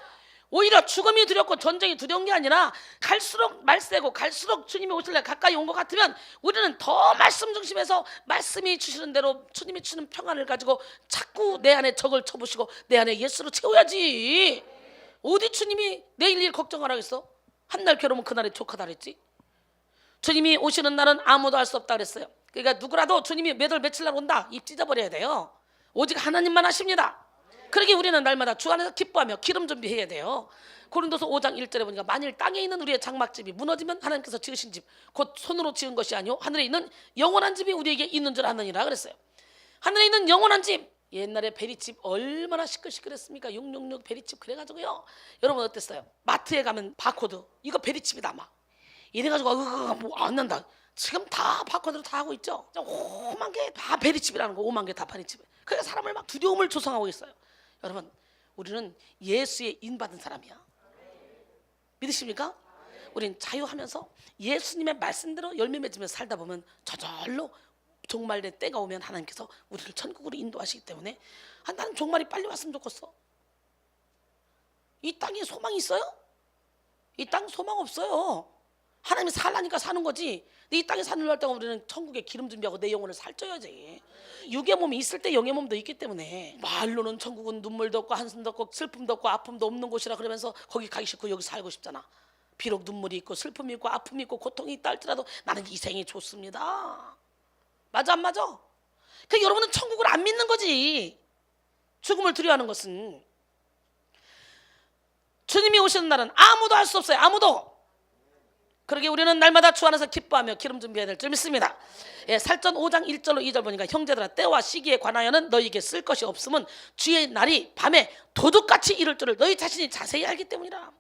오히려 죽음이 두렵고 전쟁이 두려운 게 아니라 갈수록 말세고 갈수록 주님이 오실 날 가까이 온 것 같으면 우리는 더 말씀 중심에서 말씀이 주시는 대로 주님이 주는 평안을 가지고 자꾸 내 안에 적을 쳐부시고 내 안에 예수로 채워야지. 어디 주님이 내일 일 걱정하라고 했어? 한날 괴로우면 그날에 족하다 그랬지. 주님이 오시는 날은 아무도 알 수 없다 그랬어요. 그러니까 누구라도 주님이 몇 월 며칠 날 온다 입 찢어버려야 돼요. 오직 하나님만 하십니다. 그러게 우리는 날마다 주 안에서 기뻐하며 기름 준비해야 돼요. 고린도서 5장 1절에 보니까 만일 땅에 있는 우리의 장막집이 무너지면 하나님께서 지으신 집 곧 손으로 지은 것이 아니오 하늘에 있는 영원한 집이 우리에게 있는 줄 아느니라 그랬어요. 하늘에 있는 영원한 집. 옛날에 베리집 얼마나 시끌시끌했습니까? 666 베리집. 그래가지고요, 여러분 어땠어요? 마트에 가면 바코드 이거 베리집이다 막 이래가지고 뭐 안 난다. 지금 다 바코드로 다 하고 있죠. 5만 개 다 베리집이라는 거. 5만 개 다 베리집. 그러니까 사람을 막 두려움을 조성하고 있어요. 여러분, 우리는 예수의 인받은 사람이야. 믿으십니까? 우린 자유하면서 예수님의 말씀대로 열매 맺으면서 살다 보면 저절로 종말의 때가 오면 하나님께서 우리를 천국으로 인도하시기 때문에 나는 종말이 빨리 왔으면 좋겠어. 이 땅에 소망이 있어요? 이 땅 소망 없어요. 하나님이 살라니까 사는 거지. 근데 이 땅에 사는 동안 우리는 천국에 기름 준비하고 내 영혼을 살쪄야지. 육의 몸이 있을 때 영의 몸도 있기 때문에. 말로는 천국은 눈물도 없고 한숨도 없고 슬픔도 없고 아픔도 없는 곳이라 그러면서 거기 가기 싫고 여기 살고 싶잖아. 비록 눈물이 있고 슬픔이 있고 아픔이 있고 고통이 있다 할지라도 나는 이 생이 좋습니다. 맞아 안 맞아? 그 여러분은 천국을 안 믿는 거지. 죽음을 두려워하는 것은. 주님이 오시는 날은 아무도 알 수 없어요. 아무도. 그러게 우리는 날마다 주 안에서 기뻐하며 기름 준비해야 될 줄 믿습니다. 살전 5장 1절로 2절 보니까 형제들아 때와 시기에 관하여는 너희에게 쓸 것이 없음은 주의 날이 밤에 도둑같이 이를 줄을 너희 자신이 자세히 알기 때문이라.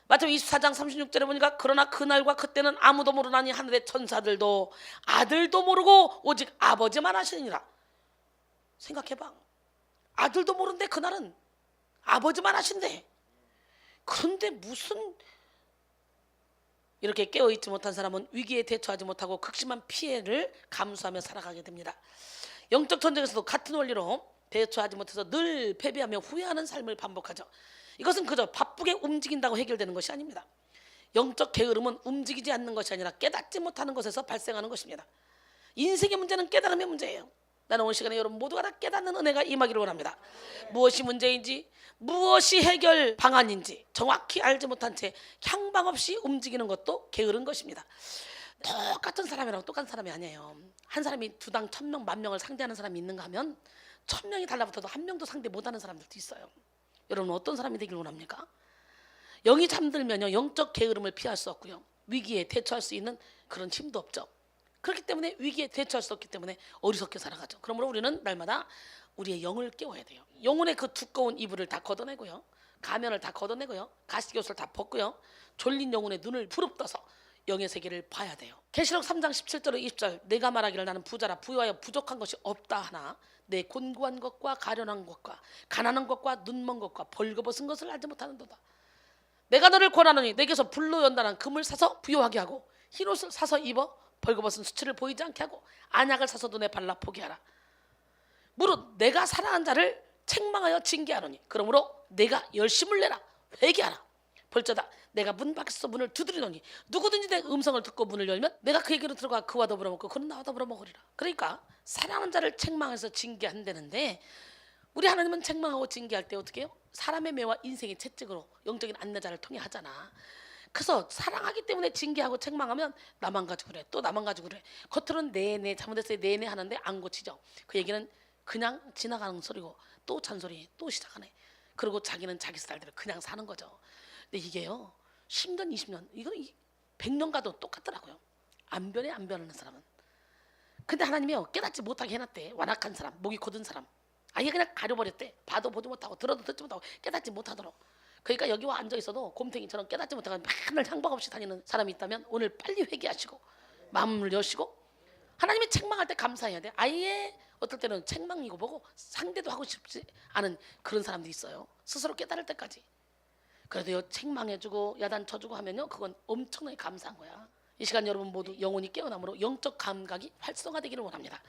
마태복음 24장 36절에 보니까 그러나 그날과 그때는 아무도 모르나니 하늘의 천사들도 아들도 모르고 오직 아버지만 아시느니라. 생각해봐. 아들도 모르는데 그날은 아버지만 아신대. 그런데 무슨 이렇게 깨어있지 못한 사람은 위기에 대처하지 못하고 극심한 피해를 감수하며 살아가게 됩니다. 영적 전쟁에서도 같은 원리로 대처하지 못해서 늘 패배하며 후회하는 삶을 반복하죠. 이것은 그저 바쁘게 움직인다고 해결되는 것이 아닙니다. 영적 게으름은 움직이지 않는 것이 아니라 깨닫지 못하는 것에서 발생하는 것입니다. 인생의 문제는 깨달음의 문제예요. 나는 오늘 시간에 여러분 모두가 다 깨닫는 은혜가 임하기를 원합니다. 무엇이 문제인지 무엇이 해결 방안인지 정확히 알지 못한 채 향방 없이 움직이는 것도 게으른 것입니다. 똑같은 사람이라고 똑같은 사람이 아니에요. 한 사람이 두당 1000명, 10,000명을 상대하는 사람이 있는가 하면 1000명이 달라붙어도 한 명도 상대 못하는 사람들도 있어요. 여러분 어떤 사람이 되길 원합니까? 영이 잠들면요, 영적 게으름을 피할 수 없고요, 위기에 대처할 수 있는 그런 힘도 없죠. 그렇기 때문에 위기에 대처할 수 없기 때문에 어리석게 살아가죠. 그러므로 우리는 날마다 우리의 영을 깨워야 돼요. 영혼의 그 두꺼운 이불을 다 걷어내고요, 가면을 다 걷어내고요, 가시옷을 다 벗고요, 졸린 영혼의 눈을 부릅떠서 영의 세계를 봐야 돼요. 계시록 3장 17절로 20절 내가 말하기를 나는 부자라 부유하여 부족한 것이 없다 하나 내 곤고한 것과 가련한 것과 가난한 것과 눈먼 것과 벌거벗은 것을 알지 못하는도다. 내가 너를 권하노니 내게서 불로 연단한 금을 사서 부요하게 하고 흰옷을 사서 입어 벌거벗은 수치를 보이지 않게 하고 안약을 사서 눈에 발라 보게 하라. 무릇 내가 사랑한 자를 책망하여 징계하노니 그러므로 내가 열심을 내라. 회개하라. 벌쩌다 내가 문 밖에서 문을 두드리노니 누구든지 내 음성을 듣고 문을 열면 내가 그에게로 들어가 그와 더불어 먹고 그는 나와 더불어 먹으리라. 그러니까 사랑하는 자를 책망해서 징계한다는데, 우리 하나님은 책망하고 징계할 때 어떻게 해요? 사람의 매와 인생의 채찍으로 영적인 안내자를 통해 하잖아. 그래서 사랑하기 때문에 징계하고 책망하면 나만 가지고 그래, 또 나만 가지고 그래. 겉으로는 네네 잘못했어요 네네 하는데 안 고치죠. 그 얘기는 그냥 지나가는 소리고 또 잔소리 또 시작하네. 그리고 자기는 자기 스타일대로 그냥 사는 거죠. 근데 이게요 10년 20년 이거 100년 가도 똑같더라고요. 안 변해. 안 변하는 사람은. 근데 하나님이요 깨닫지 못하게 해놨대. 완악한 사람, 목이 곧은 사람 아예 그냥 가려버렸대. 봐도 보지 못하고 들어도 듣지 못하고 깨닫지 못하도록. 그러니까 여기 와 앉아있어도 곰탱이처럼 깨닫지 못하고 맨날 향방 없이 다니는 사람이 있다면 오늘 빨리 회개하시고 마음을 여시고 하나님이 책망할 때 감사해야 돼. 아예 어떨 때는 책망이고 보고 상대도 하고 싶지 않은 그런 사람도 있어요. 스스로 깨달을 때까지. 그래도 책망해주고 야단 쳐주고 하면요 그건 엄청나게 감사한 거야. 이 시간 여러분 모두 영혼이 깨어남으로 영적 감각이 활성화되기를 원합니다.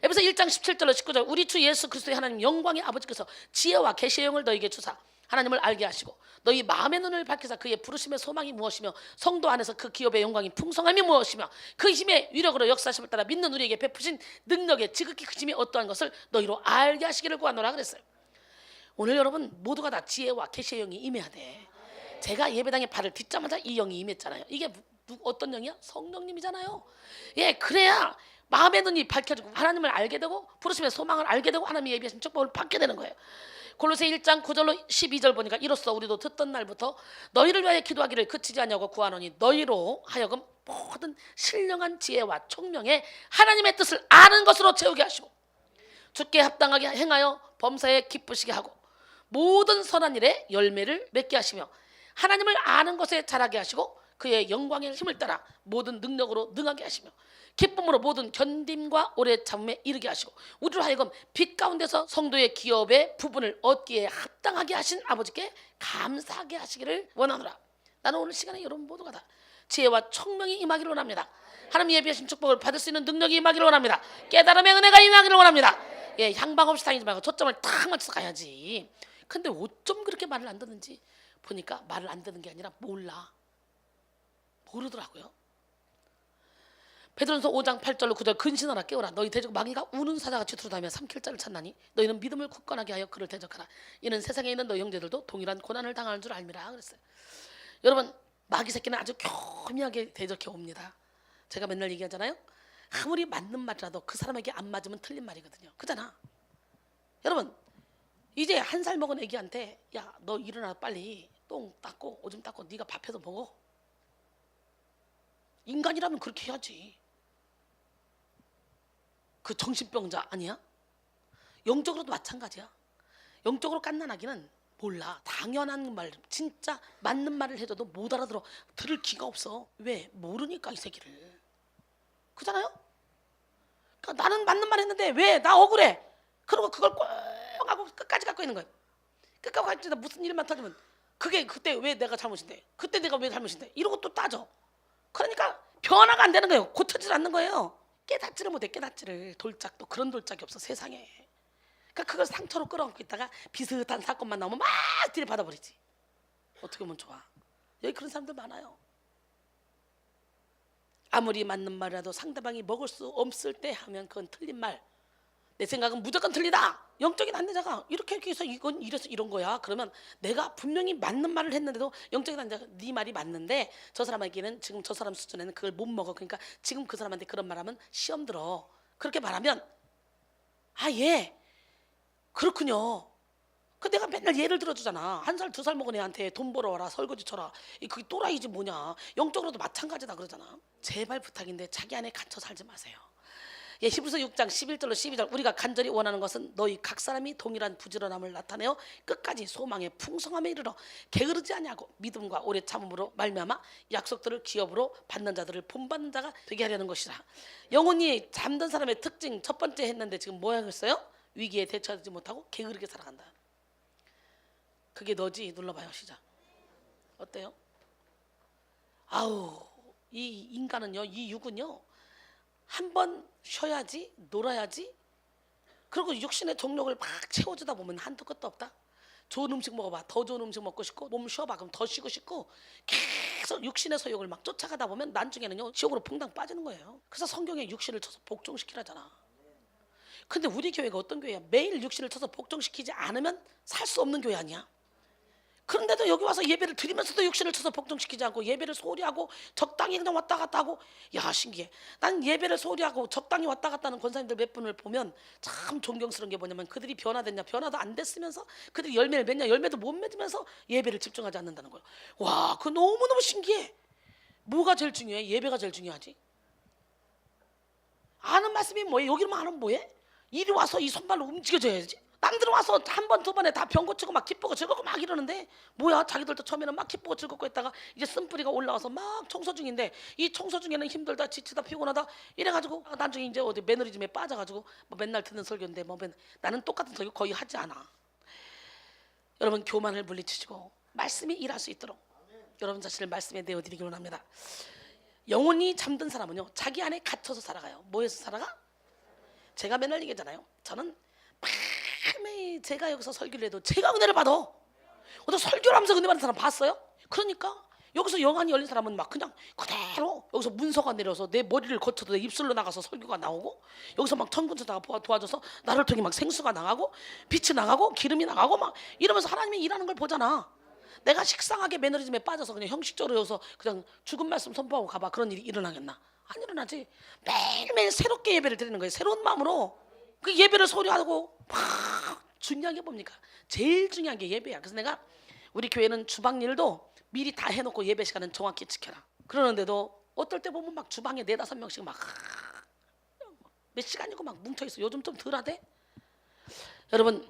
에베소 1장 17절로 19절 우리 주 예수 그리스도의 하나님 영광의 아버지께서 지혜와 계시의 영을 너희에게 주사 하나님을 알게 하시고 너희 마음의 눈을 밝히사 그의 부르심의 소망이 무엇이며 성도 안에서 그 기업의 영광이 풍성함이 무엇이며 그 힘의 위력으로 역사심을 따라 믿는 우리에게 베푸신 능력의 지극히 크심이 어떠한 것을 너희로 알게 하시기를 구하노라 그랬어요. 오늘 여러분 모두가 다 지혜와 계시의 영이 임해야 돼. 제가 예배당에 발을 딛자마자 이 영이 임했잖아요. 이게 어떤 영이야? 성령님이잖아요. 예, 그래야 마음의 눈이 밝혀지고 하나님을 알게 되고 부르심의 소망을 알게 되고 하나님이 예비하신 축복을 받게 되는 거예요. 골로새 1장 9절로 12절 보니까 이로써 우리도 듣던 날부터 너희를 위하여 기도하기를 그치지 아니하고 구하노니 너희로 하여금 모든 신령한 지혜와 총명에 하나님의 뜻을 아는 것으로 채우게 하시고 주께 합당하게 행하여 범사에 기쁘시게 하고 모든 선한 일에 열매를 맺게 하시며 하나님을 아는 것에 자라게 하시고 그의 영광의 힘을 따라 모든 능력으로 능하게 하시며 기쁨으로 모든 견딤과 오래 참음에 이르게 하시고 우리로 하여금 빛 가운데서 성도의 기업의 부분을 얻기에 합당하게 하신 아버지께 감사하게 하시기를 원하노라. 나는 오늘 시간에 여러분 모두가 다 지혜와 총명이 임하기를 원합니다. 하나님 예비하신 축복을 받을 수 있는 능력이 임하기를 원합니다. 깨달음의 은혜가 임하기를 원합니다. 예, 향방 없이 다니지 말고 초점을 탁 맞춰서 가야지. 근데 어쩜 그렇게 말을 안 듣는지 보니까 말을 안 듣는 게 아니라 모르더라고요. 베드로전서 5장 8절로 9절 근신하라 깨어라 너희 대적 마귀가 우는 사자같이 두루다니며 삼킬 자를 찾나니 너희는 믿음을 굳건하게 하여 그를 대적하라. 이는 세상에 있는 너희 형제들도 동일한 고난을 당하는 줄 알미라 그랬어요. 여러분 마귀 새끼는 아주 교묘하게 대적해 옵니다. 제가 맨날 얘기하잖아요. 아무리 맞는 말이라도 그 사람에게 안 맞으면 틀린 말이거든요. 그잖아. 여러분 이제 1살 먹은 애기한테 야 너 일어나 빨리 똥 닦고 오줌 닦고 네가 밥해서 먹어. 인간이라면 그렇게 해야지. 그 정신병자 아니야? 영적으로도 마찬가지야. 영적으로 갓난아기는 몰라. 당연한 말 진짜 맞는 말을 해줘도 못 알아들어. 들을 기가 없어. 왜? 모르니까 이 새끼를. 그잖아요? 그러니까 나는 맞는 말 했는데 왜? 나 억울해. 그리고 그걸 꼭 하고 끝까지 갖고 있는 거예요. 끝까지 갖고 있다 무슨 일만 터지면 그게 그때 왜 내가 잘못인데 그때 내가 왜 잘못인데 이러고 또 따져. 그러니까 변화가 안 되는 거예요. 고쳐지지 않는 거예요. 깨닫지를 못해. 깨닫지를. 돌짝도 그런 돌짝이 없어 세상에. 그러니까 그걸 상처로 끌어안고 있다가 비슷한 사건만 나오면 막 들이받아버리지. 어떻게 보면 좋아. 여기 그런 사람들 많아요. 아무리 맞는 말이라도 상대방이 먹을 수 없을 때 하면 그건 틀린 말. 내 생각은 무조건 틀리다. 영적인 안내자가 이렇게 해서 이건 이래서 이런 거야. 그러면 내가 분명히 맞는 말을 했는데도 영적인 안내자가 네 말이 맞는데 저 사람에게는 지금 저 사람 수준에는 그걸 못 먹어. 그러니까 지금 그 사람한테 그런 말하면 시험 들어. 그렇게 말하면 예 그렇군요. 그 내가 맨날 예를 들어주잖아. 1살 2살 먹은 애한테 돈 벌어와라 설거지 쳐라. 그게 또라이지 뭐냐. 영적으로도 마찬가지다 그러잖아. 제발 부탁인데 자기 안에 갇혀 살지 마세요. 예, 히브리서 6장 11절로 12절 우리가 간절히 원하는 것은 너희 각 사람이 동일한 부지런함을 나타내어 끝까지 소망의 풍성함에 이르러 게으르지 아니하고 믿음과 오래 참음으로 말미암아 약속들을 기업으로 받는 자들을 본받는 자가 되게 하려는 것이라. 영혼이 잠든 사람의 특징 첫 번째 했는데 지금 뭐 하겠어요? 위기에 대처하지 못하고 게으르게 살아간다. 그게 너지. 눌러봐요. 시작. 어때요? 아우, 이 인간은요, 이 육은요, 한번 쉬어야지, 놀아야지. 그리고 육신의 정욕을 막 채워주다 보면 한도 끝도 없다. 좋은 음식 먹어봐. 더 좋은 음식 먹고 싶고, 몸 쉬어봐. 그럼 더 쉬고 싶고, 계속 육신의 소욕을 막 쫓아가다 보면 나중에는요, 지옥으로 퐁당 빠지는 거예요. 그래서 성경에 육신을 쳐서 복종시키라잖아. 근데 우리 교회가 어떤 교회야? 매일 육신을 쳐서 복종시키지 않으면 살 수 없는 교회 아니야? 그런데도 여기 와서 예배를 드리면서도 육신을 쳐서 복종시키지 않고 예배를 소홀히 하고 적당히 그냥 왔다 갔다 하고, 야, 신기해. 난 예배를 소홀히 하고 적당히 왔다 갔다 하는 권사님들 몇 분을 보면 참 존경스러운 게 뭐냐면, 그들이 변화됐냐? 변화도 안 됐으면서 그들이 열매를 맺냐? 열매도 못 맺으면서 예배를 집중하지 않는다는 거예요. 와, 그거 너무너무 신기해. 뭐가 제일 중요해? 예배가 제일 중요하지. 아는 말씀이 뭐예요? 여기로만 하면 뭐해? 이리 와서 이 손발로 움직여줘야지. 남들은 와서 한 번 두 번에 다 병 고치고 막 기쁘고 즐겁고 막 이러는데, 뭐야, 자기들도 처음에는 막 기쁘고 즐겁고 했다가 이제 쓴뿌리가 올라와서 막 청소 중인데, 이 청소 중에는 힘들다, 지치다, 피곤하다 이래가지고 나중에 이제 어디 매너리즘에 빠져가지고 뭐 맨날 듣는 설교인데 뭐 나는 똑같은 설교 거의 하지 않아. 여러분, 교만을 물리치시고 말씀이 일할 수 있도록 여러분 자신을 말씀에 내어드리기 원합니다. 영혼이 잠든 사람은요, 자기 안에 갇혀서 살아가요. 뭐에서 살아가? 제가 맨날 얘기하잖아요. 저는 매일 제가 여기서 설교를 해도 제가 은혜를 받아. 어떤 설교를 하면서 은혜 받는 사람 봤어요? 그러니까 여기서 영안이 열린 사람은 막 그냥 그대로 여기서 문서가 내려서 내 머리를 거쳐도 내 입술로 나가서 설교가 나오고, 여기서 막 천군천사가 도와줘서 나를 통해 막 생수가 나가고 빛이 나가고 기름이 나가고 막 이러면서 하나님이 일하는 걸 보잖아. 내가 식상하게 매너리즘에 빠져서 그냥 형식적으로 여기서 그냥 죽은 말씀 선포하고 가봐. 그런 일이 일어나겠나? 안 일어나지. 매일매일 새롭게 예배를 드리는 거예요. 새로운 마음으로. 그 예배를 소리하고 막 중요한 게 뭡니까? 제일 중요한 게 예배야. 그래서 내가 우리 교회는 주방 일도 미리 다 해놓고 예배 시간은 정확히 지켜라. 그러는데도 어떨 때 보면 막 주방에 4-5명씩 막 몇 시간이고 막 뭉쳐있어. 요즘 좀 덜하대. 여러분,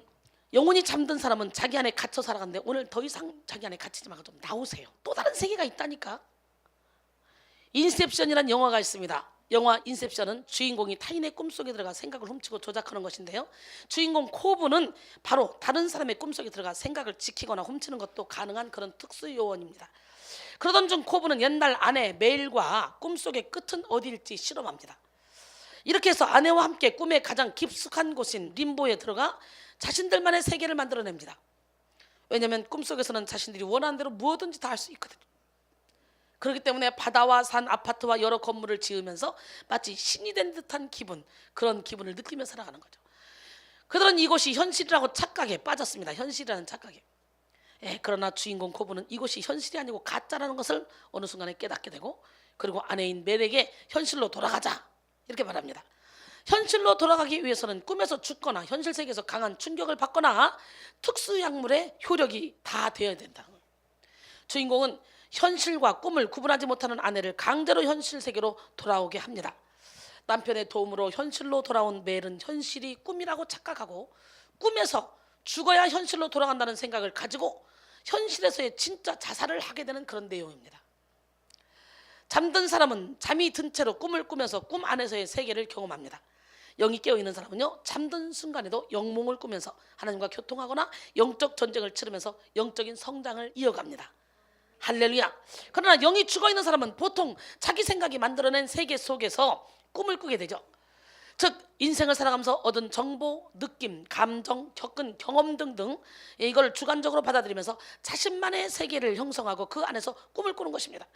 영혼이 잠든 사람은 자기 안에 갇혀 살아가는데, 오늘 더 이상 자기 안에 갇히지 말고 좀 나오세요. 또 다른 세계가 있다니까. 인셉션이라는 영화가 있습니다. 영화 인셉션은 주인공이 타인의 꿈속에 들어가 생각을 훔치고 조작하는 것인데요, 주인공 코브는 바로 다른 사람의 꿈속에 들어가 생각을 지키거나 훔치는 것도 가능한 그런 특수 요원입니다. 그러던 중 코브는 옛날 아내 메일과 꿈속의 끝은 어디일지 실험합니다. 이렇게 해서 아내와 함께 꿈의 가장 깊숙한 곳인 림보에 들어가 자신들만의 세계를 만들어냅니다. 왜냐하면 꿈속에서는 자신들이 원하는 대로 무엇든지 다 할 수 있거든요. 그렇기 때문에 바다와 산, 아파트와 여러 건물을 지으면서 마치 신이 된 듯한 기분, 그런 기분을 느끼며 살아가는 거죠. 그들은 이곳이 현실이라고 착각에 빠졌습니다. 현실이라는 착각에. 그러나 주인공 코브는 이곳이 현실이 아니고 가짜라는 것을 어느 순간에 깨닫게 되고, 그리고 아내인 멜에게 현실로 돌아가자 이렇게 말합니다. 현실로 돌아가기 위해서는 꿈에서 죽거나 현실 세계에서 강한 충격을 받거나 특수 약물의 효력이 다 되어야 된다. 주인공은 현실과 꿈을 구분하지 못하는 아내를 강제로 현실 세계로 돌아오게 합니다. 남편의 도움으로 현실로 돌아온 멜은 현실이 꿈이라고 착각하고, 꿈에서 죽어야 현실로 돌아간다는 생각을 가지고 현실에서의 진짜 자살을 하게 되는 그런 내용입니다. 잠든 사람은 잠이 든 채로 꿈을 꾸면서 꿈 안에서의 세계를 경험합니다. 영이 깨어있는 사람은요, 잠든 순간에도 영몽을 꾸면서 하나님과 교통하거나 영적 전쟁을 치르면서 영적인 성장을 이어갑니다. 할렐루야. 그러나 영이 죽어있는 사람은 보통 자기 생각이 만들어낸 세계 속에서 꿈을 꾸게 되죠. 즉 인생을 살아가면서 얻은 정보, 느낌, 감정, 겪은 경험 등등 이걸 주관적으로 받아들이면서 자신만의 세계를 형성하고 그 안에서 꿈을 꾸는 것입니다.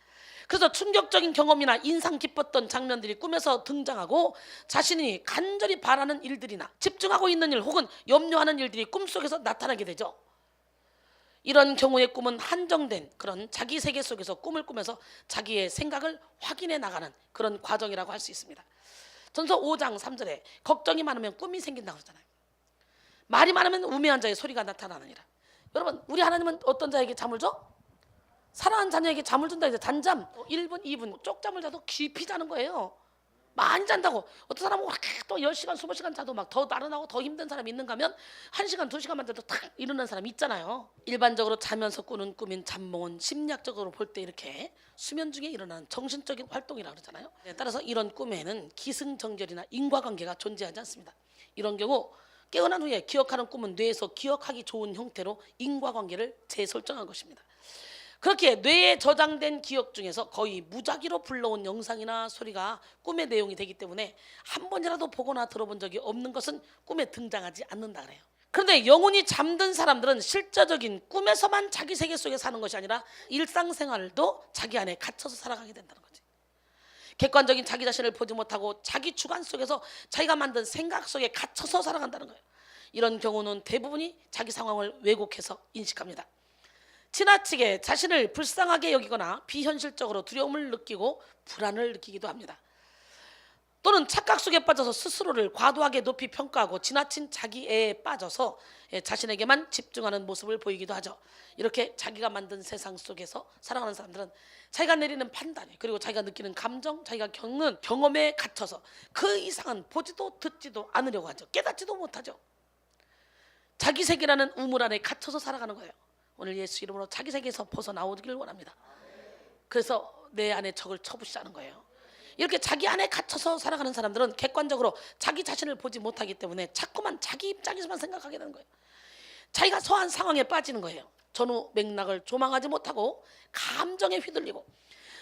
그래서 충격적인 경험이나 인상 깊었던 장면들이 꿈에서 등장하고, 자신이 간절히 바라는 일들이나 집중하고 있는 일 혹은 염려하는 일들이 꿈속에서 나타나게 되죠. 이런 경우의 꿈은 한정된 그런 자기 세계 속에서 꿈을 꾸면서 자기의 생각을 확인해 나가는 그런 과정이라고 할 수 있습니다. 전서 5장 3절에 걱정이 많으면 꿈이 생긴다고 하잖아요. 말이 많으면 우매한 자의 소리가 나타나느니라. 여러분, 우리 하나님은 어떤 자에게 잠을 줘? 사랑하는 자녀에게 잠을 준다. 이제 단잠 1분 2분 쪽잠을 자도 깊이 자는 거예요. 많이 잔다고. 어떤 사람은 또 10시간 20시간 자도 막 더 나른하고 더 힘든 사람이 있는가 하면 1시간 2시간만 자도 탁 일어나는 사람이 있잖아요. 일반적으로 자면서 꾸는 꿈인 잠몽은 심리학적으로 볼 때 이렇게 수면 중에 일어나는 정신적인 활동이라고 그러잖아요. 따라서 이런 꿈에는 기승전결이나 인과관계가 존재하지 않습니다. 이런 경우 깨어난 후에 기억하는 꿈은 뇌에서 기억하기 좋은 형태로 인과관계를 재설정한 것입니다. 그렇게 뇌에 저장된 기억 중에서 거의 무작위로 불러온 영상이나 소리가 꿈의 내용이 되기 때문에 한 번이라도 보거나 들어본 적이 없는 것은 꿈에 등장하지 않는다 그래요. 그런데 영혼이 잠든 사람들은 실제적인 꿈에서만 자기 세계 속에 사는 것이 아니라 일상생활도 자기 안에 갇혀서 살아가게 된다는 거지. 객관적인 자기 자신을 보지 못하고 자기 주관 속에서 자기가 만든 생각 속에 갇혀서 살아간다는 거예요. 이런 경우는 대부분이 자기 상황을 왜곡해서 인식합니다. 지나치게 자신을 불쌍하게 여기거나 비현실적으로 두려움을 느끼고 불안을 느끼기도 합니다. 또는 착각 속에 빠져서 스스로를 과도하게 높이 평가하고 지나친 자기애에 빠져서 자신에게만 집중하는 모습을 보이기도 하죠. 이렇게 자기가 만든 세상 속에서 살아가는 사람들은 자기가 내리는 판단 그리고 자기가 느끼는 감정, 자기가 겪는 경험에 갇혀서 그 이상은 보지도 듣지도 않으려고 하죠. 깨닫지도 못하죠. 자기 세계라는 우물 안에 갇혀서 살아가는 거예요. 오늘 예수 이름으로 자기 세계에서 벗어나오길 원합니다. 그래서 내 안에 적을 쳐부시자는 거예요. 이렇게 자기 안에 갇혀서 살아가는 사람들은 객관적으로 자기 자신을 보지 못하기 때문에 자꾸만 자기 입장에서만 생각하게 되는 거예요. 자기가 처한 상황에 빠지는 거예요. 전후 맥락을 조망하지 못하고 감정에 휘둘리고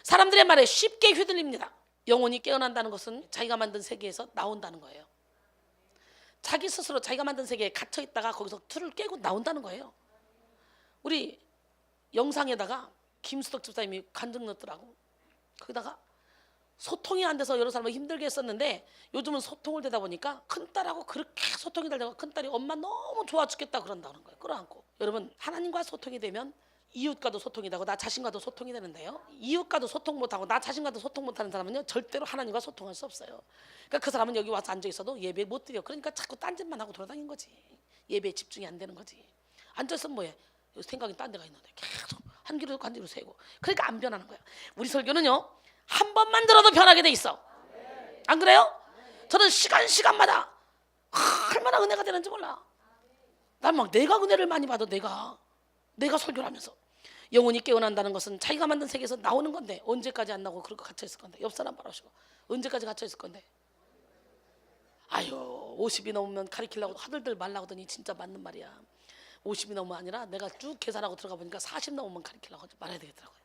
사람들의 말에 쉽게 휘둘립니다. 영혼이 깨어난다는 것은 자기가 만든 세계에서 나온다는 거예요. 자기 스스로 자기가 만든 세계에 갇혀 있다가 거기서 틀을 깨고 나온다는 거예요. 우리 영상에다가 김수덕 집사님이 간증 넣었더라고. 거기다가 소통이 안 돼서 여러 사람을 힘들게 했었는데 요즘은 소통을 되다 보니까 큰딸하고 그렇게 소통이 되다가 큰딸이 엄마 너무 좋아 죽겠다 그런다는 거예요. 끌어안고. 여러분 하나님과 소통이 되면 이웃과도 소통이 되고 나 자신과도 소통이 되는데요. 이웃과도 소통 못하고 나 자신과도 소통 못하는 사람은요 절대로 하나님과 소통할 수 없어요. 그러니까 그 사람은 여기 와서 앉아있어도 예배 못 드려. 그러니까 자꾸 딴짓만 하고 돌아다니는 거지. 예배에 집중이 안 되는 거지. 앉아있으면 뭐해. 생각이 딴 데가 있는데 계속 한 귀로 듣고 한 귀로 세고 그러니까 안 변하는 거예요. 우리 설교는요 한 번만 들어도 변하게 돼 있어. 안 그래요? 저는 시간마다 얼마나 은혜가 되는지 몰라. 난 막 내가 은혜를 많이 받아. 내가 설교를 하면서 영혼이 깨어난다는 것은 자기가 만든 세계에서 나오는 건데 언제까지 안 나오고 그렇게 갇혀 있을 건데. 옆 사람 바라시고 언제까지 갇혀 있을 건데. 아유 50이 넘으면 가리키려고 하들들 말라고 하더니 진짜 맞는 말이야. 50이 넘으면 아니라 내가 쭉 계산하고 들어가 보니까 40 넘으면 가리키려고 말해야 되겠더라고요.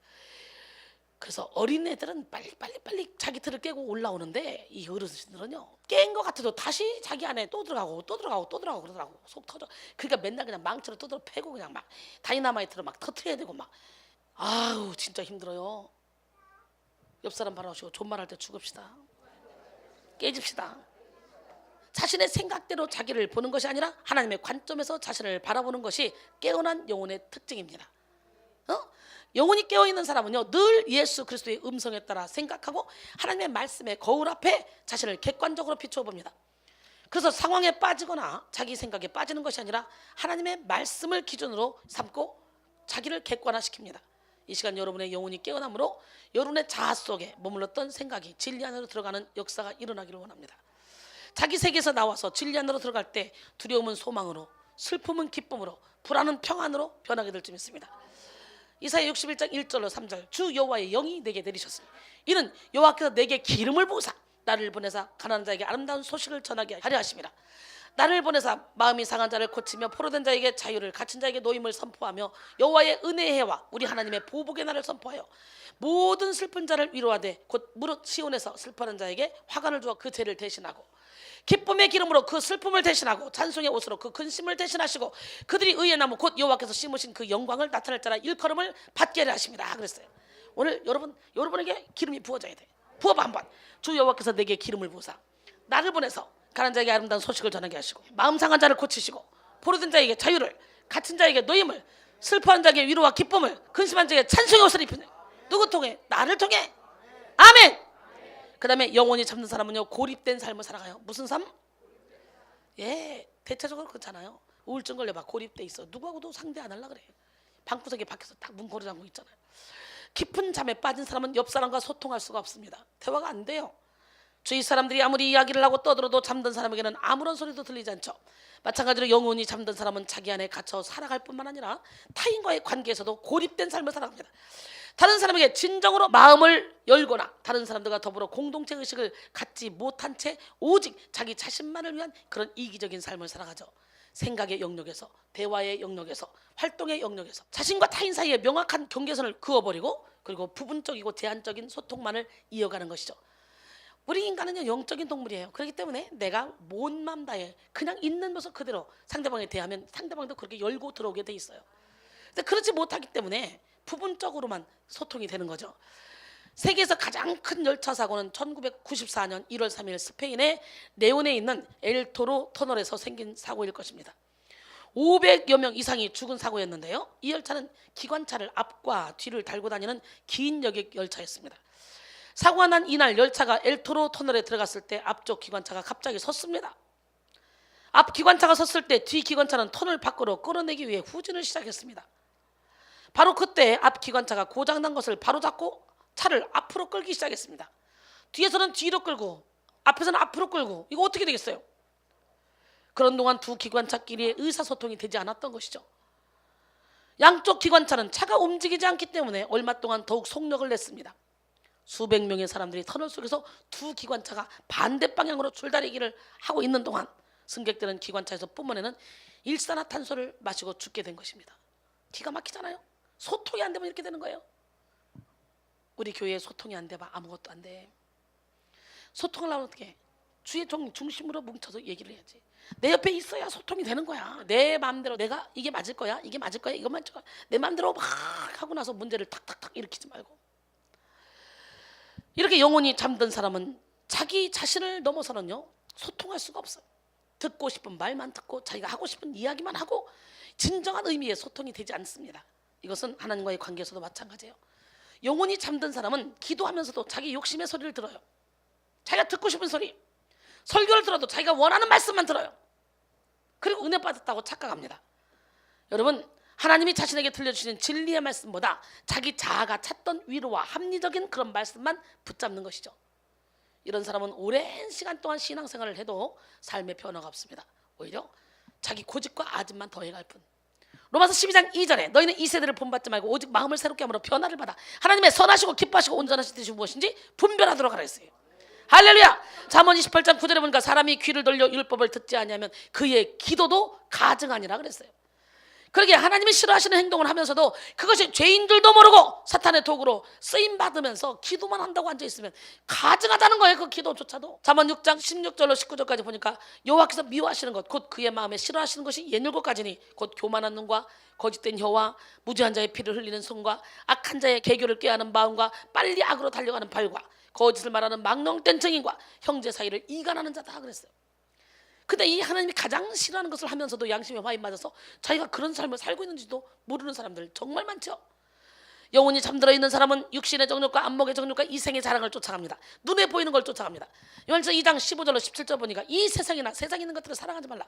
그래서 어린애들은 빨리 자기 틀을 깨고 올라오는데 이 어르신들은요 깬 것 같아도 다시 자기 안에 또 들어가고 그러더라고. 속 터져. 그러니까 맨날 그냥 망치로 두드려 패고 그냥 막 다이나마이트로 막 터트려야 되고 막 아우 진짜 힘들어요. 옆 사람 바라보시고 존말할 때 죽읍시다. 깨집시다. 자신의 생각대로 자기를 보는 것이 아니라 하나님의 관점에서 자신을 바라보는 것이 깨어난 영혼의 특징입니다. 영혼이 깨어있는 사람은요 늘 예수 그리스도의 음성에 따라 생각하고 하나님의 말씀의 거울 앞에 자신을 객관적으로 비춰봅니다. 그래서 상황에 빠지거나 자기 생각에 빠지는 것이 아니라 하나님의 말씀을 기준으로 삼고 자기를 객관화시킵니다. 이 시간 여러분의 영혼이 깨어남으로 여러분의 자아 속에 머물렀던 생각이 진리 안으로 들어가는 역사가 일어나기를 원합니다. 자기 세계에서 나와서 진리 안으로 들어갈 때 두려움은 소망으로, 슬픔은 기쁨으로, 불안은 평안으로 변하게 될 줄 믿습니다. 이사야 61장 1절로 3절 주 여호와의 영이 내게 내리셨으니 이는 여호와께서 내게 기름을 부으사 나를 보내사 가난한 자에게 아름다운 소식을 전하게 하려 하심이라. 나를 보내사 마음이 상한 자를 고치며 포로된 자에게 자유를, 갇힌 자에게 노임을 선포하며 여호와의 은혜의 해와 우리 하나님의 보복의 날을 선포하여 모든 슬픈 자를 위로하되 곧 무릇 시온에서 슬퍼하는 자에게 화관을 주어 그 죄를 대신하고 기쁨의 기름으로 그 슬픔을 대신하고 찬송의 옷으로 그 근심을 대신하시고 그들이 의의 나무 곧 여호와께서 심으신 그 영광을 나타낼 자라 일컬음을 받게 하려 하십니다. 그랬어요. 오늘 여러분에게 기름이 부어져야 돼. 부어봐 한번. 주 여호와께서 내게 기름을 부으사 나를 보내서 가난한 자에게 아름다운 소식을 전하게 하시고 마음 상한 자를 고치시고 포로된 자에게 자유를, 갇힌 자에게 노임을, 슬퍼하는 자에게 위로와 기쁨을, 근심한 자에게 찬송의 옷을 입히는. 누구 통해? 나를 통해. 아멘. 그 다음에 영혼이 잡는 사람은요 고립된 삶을 살아가요. 무슨 삶? 대체적으로 그렇잖아요. 우울증 걸려봐 고립돼 있어. 누구하고도 상대 안 하려고 그래. 방구석에 박혀서 딱 문 걸어 잠고 있잖아요. 깊은 잠에 빠진 사람은 옆 사람과 소통할 수가 없습니다. 대화가 안 돼요. 주위 사람들이 아무리 이야기를 하고 떠들어도 잠든 사람에게는 아무런 소리도 들리지 않죠. 마찬가지로 영혼이 잠든 사람은 자기 안에 갇혀 살아갈 뿐만 아니라 타인과의 관계에서도 고립된 삶을 살아갑니다. 다른 사람에게 진정으로 마음을 열거나 다른 사람들과 더불어 공동체 의식을 갖지 못한 채 오직 자기 자신만을 위한 그런 이기적인 삶을 살아가죠. 생각의 영역에서, 대화의 영역에서, 활동의 영역에서 자신과 타인 사이에 명확한 경계선을 그어버리고 그리고 부분적이고 제한적인 소통만을 이어가는 것이죠. 우리 인간은요 영적인 동물이에요. 그렇기 때문에 내가 온 마음 다해 그냥 있는 모습 그대로 상대방에 대하면 상대방도 그렇게 열고 들어오게 돼 있어요. 근데 그렇지 못하기 때문에 부분적으로만 소통이 되는 거죠. 세계에서 가장 큰 열차 사고는 1994년 1월 3일 스페인의 레온에 있는 엘토로 터널에서 생긴 사고일 것입니다. 500여 명 이상이 죽은 사고였는데요. 이 열차는 기관차를 앞과 뒤를 달고 다니는 긴 여객 열차였습니다. 사고가 난 이날 열차가 엘토로 터널에 들어갔을 때 앞쪽 기관차가 갑자기 섰습니다. 앞 기관차가 섰을 때 뒤 기관차는 터널 밖으로 끌어내기 위해 후진을 시작했습니다. 바로 그때 앞 기관차가 고장난 것을 바로잡고 차를 앞으로 끌기 시작했습니다. 뒤에서는 뒤로 끌고 앞에서는 앞으로 끌고 이거 어떻게 되겠어요? 그런 동안 두 기관차끼리의 의사소통이 되지 않았던 것이죠. 양쪽 기관차는 차가 움직이지 않기 때문에 얼마 동안 더욱 속력을 냈습니다. 수백 명의 사람들이 터널 속에서 두 기관차가 반대 방향으로 줄다리기를 하고 있는 동안 승객들은 기관차에서 뿜어내는 일산화탄소를 마시고 죽게 된 것입니다. 기가 막히잖아요. 소통이 안 되면 이렇게 되는 거예요. 우리 교회에 소통이 안 돼봐 아무것도 안 돼. 소통을 하면 어떻게 해? 주의 중심으로 뭉쳐서 얘기를 해야지. 내 옆에 있어야 소통이 되는 거야. 내 마음대로 내가 이게 맞을 거야, 이게 맞을 거야, 이것만 내 마음대로 막 하고 나서 문제를 탁탁탁 일으키지 말고. 이렇게 영혼이 잠든 사람은 자기 자신을 넘어서는요 소통할 수가 없어요. 듣고 싶은 말만 듣고 자기가 하고 싶은 이야기만 하고 진정한 의미의 소통이 되지 않습니다. 이것은 하나님과의 관계에서도 마찬가지예요. 영혼이 잠든 사람은 기도하면서도 자기 욕심의 소리를 들어요. 자기가 듣고 싶은 소리, 설교를 들어도 자기가 원하는 말씀만 들어요. 그리고 은혜 받았다고 착각합니다. 여러분, 하나님이 자신에게 들려주시는 진리의 말씀보다 자기 자아가 찾던 위로와 합리적인 그런 말씀만 붙잡는 것이죠. 이런 사람은 오랜 시간 동안 신앙생활을 해도 삶의 변화가 없습니다. 오히려 자기 고집과 아집만 더해갈 뿐. 로마서 12장 2절에 너희는 이 세대를 본받지 말고 오직 마음을 새롭게 함으로 변화를 받아 하나님의 선하시고 기뻐하시고 온전하신 뜻이 무엇인지 분별하도록 하라 했어요. 할렐루야. 잠언 28장 9절에 보니까 사람이 귀를 돌려 율법을 듣지 아니하면 그의 기도도 가증하니라 그랬어요. 그러게 하나님이 싫어하시는 행동을 하면서도 그것이 죄인들도 모르고 사탄의 도구로 쓰임받으면서 기도만 한다고 앉아있으면 가증하다는 거예요. 그 기도조차도. 잠언 6장 16절로 19절까지 보니까 여호와께서 미워하시는 것 곧 그의 마음에 싫어하시는 것이 옛일곱 가지니 곧 교만한 눈과 거짓된 혀와 무죄한 자의 피를 흘리는 손과 악한 자의 계교를 꾀하는 마음과 빨리 악으로 달려가는 발과 거짓을 말하는 망령된 증인과 형제 사이를 이간하는 자다 그랬어요. 근데 이 하나님이 가장 싫어하는 것을 하면서도 양심에 화인 맞아서 자기가 그런 삶을 살고 있는지도 모르는 사람들 정말 많죠. 영혼이 잠들어 있는 사람은 육신의 정욕과 안목의 정욕과 이생의 자랑을 쫓아갑니다. 눈에 보이는 걸 쫓아갑니다. 요한서 2장 15절로 17절 보니까 이 세상이나 세상에 있는 것들을 사랑하지 말라.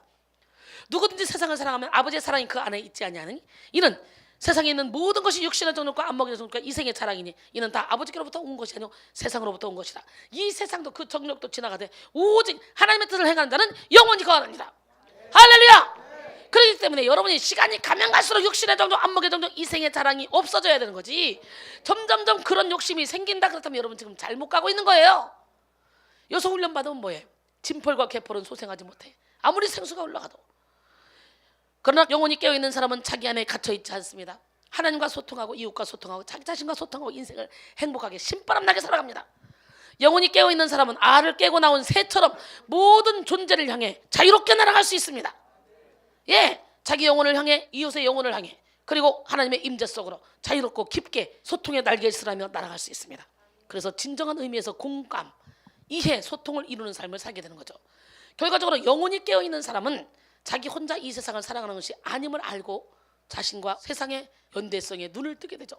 누구든지 세상을 사랑하면 아버지의 사랑이 그 안에 있지 아니하느니 이는 세상에 있는 모든 것이 육신의 정욕과 안목의 정욕과 이생의 자랑이니 이는 다 아버지께로부터 온 것이 아니요 세상으로부터 온 것이라. 이 세상도 그 정욕도 지나가되 오직 하나님의 뜻을 행하는 자는 영원히 거하느니라. 할렐루야. 그렇기 때문에 여러분이 시간이 가면 갈수록 육신의 정욕, 안목의 정욕, 이생의 자랑이 없어져야 되는 거지. 점점점 그런 욕심이 생긴다 그렇다면 여러분 지금 잘못 가고 있는 거예요. 여기서 훈련 받으면 뭐해? 진펄과 개펄은 소생하지 못해. 아무리 생수가 올라가도. 그러나 영혼이 깨어있는 사람은 자기 안에 갇혀있지 않습니다. 하나님과 소통하고 이웃과 소통하고 자기 자신과 소통하고 인생을 행복하게 신바람나게 살아갑니다. 영혼이 깨어있는 사람은 알을 깨고 나온 새처럼 모든 존재를 향해 자유롭게 날아갈 수 있습니다. 예, 자기 영혼을 향해 이웃의 영혼을 향해 그리고 하나님의 임재 속으로 자유롭고 깊게 소통의 날개를 쓰라며 날아갈 수 있습니다. 그래서 진정한 의미에서 공감, 이해, 소통을 이루는 삶을 살게 되는 거죠. 결과적으로 영혼이 깨어있는 사람은 자기 혼자 이 세상을 살아가는 것이 아님을 알고 자신과 세상의 연대성에 눈을 뜨게 되죠.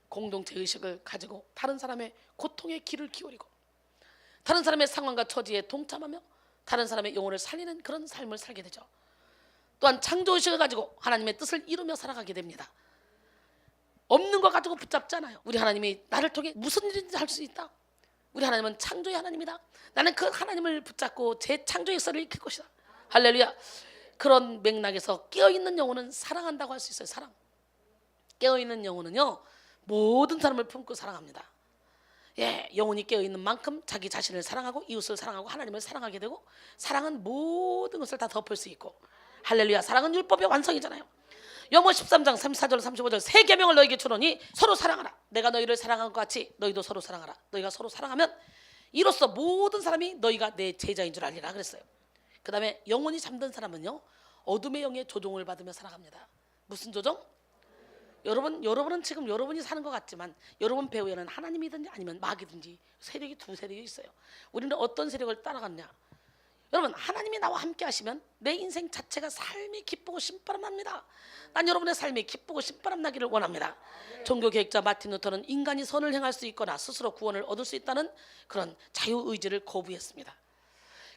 공동체 의식을 가지고 다른 사람의 고통에 귀를 기울이고 다른 사람의 상황과 처지에 동참하며 다른 사람의 영혼을 살리는 그런 삶을 살게 되죠. 또한 창조의식을 가지고 하나님의 뜻을 이루며 살아가게 됩니다. 없는 거 가지고 붙잡잖아요. 우리 하나님이 나를 통해 무슨 일인지 할 수 있다. 우리 하나님은 창조의 하나님이다. 나는 그 하나님을 붙잡고 제 창조의 역사를 익힐 것이다. 할렐루야. 그런 맥락에서 깨어있는 영혼은 사랑한다고 할 수 있어요. 사랑. 깨어있는 영혼은요 모든 사람을 품고 사랑합니다. 예, 영혼이 깨어있는 만큼 자기 자신을 사랑하고 이웃을 사랑하고 하나님을 사랑하게 되고, 사랑은 모든 것을 다 덮을 수 있고, 할렐루야. 사랑은 율법의 완성이잖아요. 요모 13장 34절 35절 새 계명을 너에게 주노니 서로 사랑하라. 내가 너희를 사랑한 것 같이 너희도 서로 사랑하라. 너희가 서로 사랑하면 이로써 모든 사람이 너희가 내 제자인 줄 알리라 그랬어요. 그 다음에 영혼이 잠든 사람은요, 어둠의 영의 조종을 받으며 살아갑니다. 무슨 조종? 여러분은 지금 여러분이 사는 것 같지만 여러분 배후에는 하나님이든지 아니면 마귀든지 세력이 두 세력이 있어요. 우리는 어떤 세력을 따라갔냐? 여러분, 하나님이 나와 함께 하시면 내 인생 자체가 삶이 기쁘고 신바람납니다. 난 여러분의 삶이 기쁘고 신바람 나기를 원합니다. 종교개혁자 마틴 루터는 인간이 선을 행할 수 있거나 스스로 구원을 얻을 수 있다는 그런 자유의지를 거부했습니다.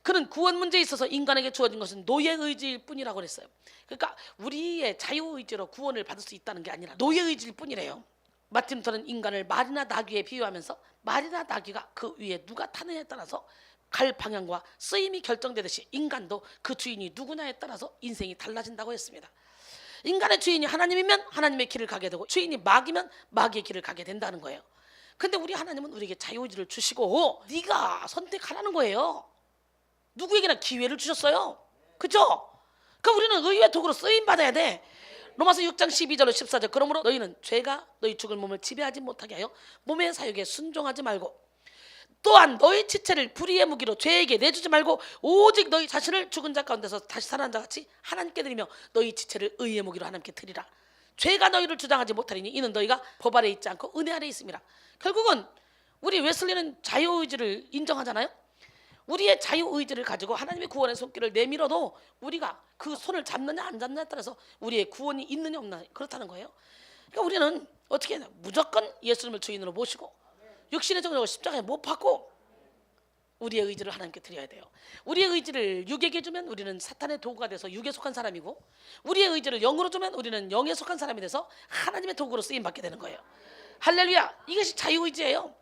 그는 구원 문제에 있어서 인간에게 주어진 것은 노예의지일 뿐이라고 그랬어요. 그러니까 우리의 자유의지로 구원을 받을 수 있다는 게 아니라 노예의지일 뿐이래요. 마틴 루터는 인간을 말이나 나귀에 비유하면서 말이나 나귀가 그 위에 누가 타느냐에 따라서 갈 방향과 쓰임이 결정되듯이 인간도 그 주인이 누구냐에 따라서 인생이 달라진다고 했습니다. 인간의 주인이 하나님이면 하나님의 길을 가게 되고, 주인이 마귀면 마귀의 길을 가게 된다는 거예요. 근데 우리 하나님은 우리에게 자유의지를 주시고 네가 선택하라는 거예요. 누구에게나 기회를 주셨어요. 그죠? 그러니까 우리는 의의 도구로 쓰임받아야 돼. 로마서 6장 12절로 14절 그러므로 너희는 죄가 너희 죽을 몸을 지배하지 못하게 하여 몸의 사욕에 순종하지 말고, 또한 너희 지체를 불의의 무기로 죄에게 내주지 말고 오직 너희 자신을 죽은 자 가운데서 다시 살아난 자 같이 하나님께 드리며 너희 지체를 의의 무기로 하나님께 드리라. 죄가 너희를 주장하지 못하리니 이는 너희가 법 아래 있지 않고 은혜 아래 있습니다. 결국은 우리 웨슬리는 자유의지를 인정하잖아요. 우리의 자유의지를 가지고 하나님의 구원의 손길을 내밀어도 우리가 그 손을 잡느냐 안 잡느냐에 따라서 우리의 구원이 있느냐 없느냐 그렇다는 거예요. 그러니까 우리는 어떻게 해야 돼? 무조건 예수님을 주인으로 모시고 육신의 정욕을 십자가에 못 박고 우리의 의지를 하나님께 드려야 돼요. 우리의 의지를 육에게 주면 우리는 사탄의 도구가 돼서 육에 속한 사람이고, 우리의 의지를 영으로 주면 우리는 영에 속한 사람이 돼서 하나님의 도구로 쓰임받게 되는 거예요. 할렐루야. 이것이 자유의지예요.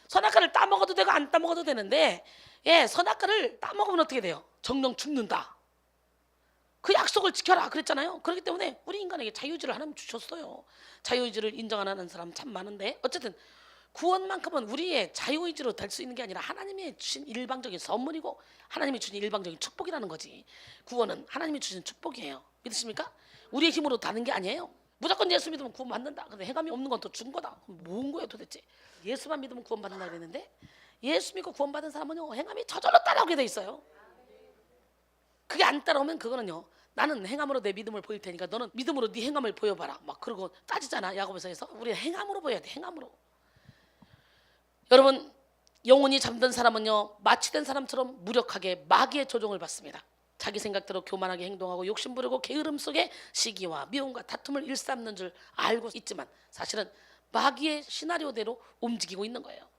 선악과를 따먹어도 되고 안 따먹어도 되는데, 예, 선악과를 따먹으면 어떻게 돼요? 정령 죽는다. 그 약속을 지켜라 그랬잖아요. 그렇기 때문에 우리 인간에게 자유의지를 하나님 주셨어요. 자유의지를 인정 안 하는 사람 참 많은데, 어쨌든 구원만큼은 우리의 자유의지로 될 수 있는 게 아니라 하나님이 주신 일방적인 선물이고 하나님이 주신 일방적인 축복이라는 거지. 구원은 하나님이 주신 축복이에요. 믿으십니까? 우리의 힘으로 다는 게 아니에요. 무조건 예수 믿으면 구원 받는다. 근데 해감이 없는 건 또 준 거다. 뭔 거예요 도대체? 예수만 믿으면 구원 받는다 그랬는데, 예수 믿고 구원 받은 사람은요 행함이 저절로 따라오게 돼 있어요. 그게 안 따라오면 그거는요, 나는 행함으로 내 믿음을 보일 테니까 너는 믿음으로 네 행함을 보여봐라 막 그러고 따지잖아. 야고보서에서 우리 행함으로 보여야 돼. 행함으로. 여러분, 영혼이 잠든 사람은요 마취된 사람처럼 무력하게 마귀의 조종을 받습니다. 자기 생각대로 교만하게 행동하고 욕심 부리고 게으름 속에 시기와 미움과 다툼을 일삼는 줄 알고 있지만 사실은 마귀의 시나리오대로 움직이고 있는 거예요.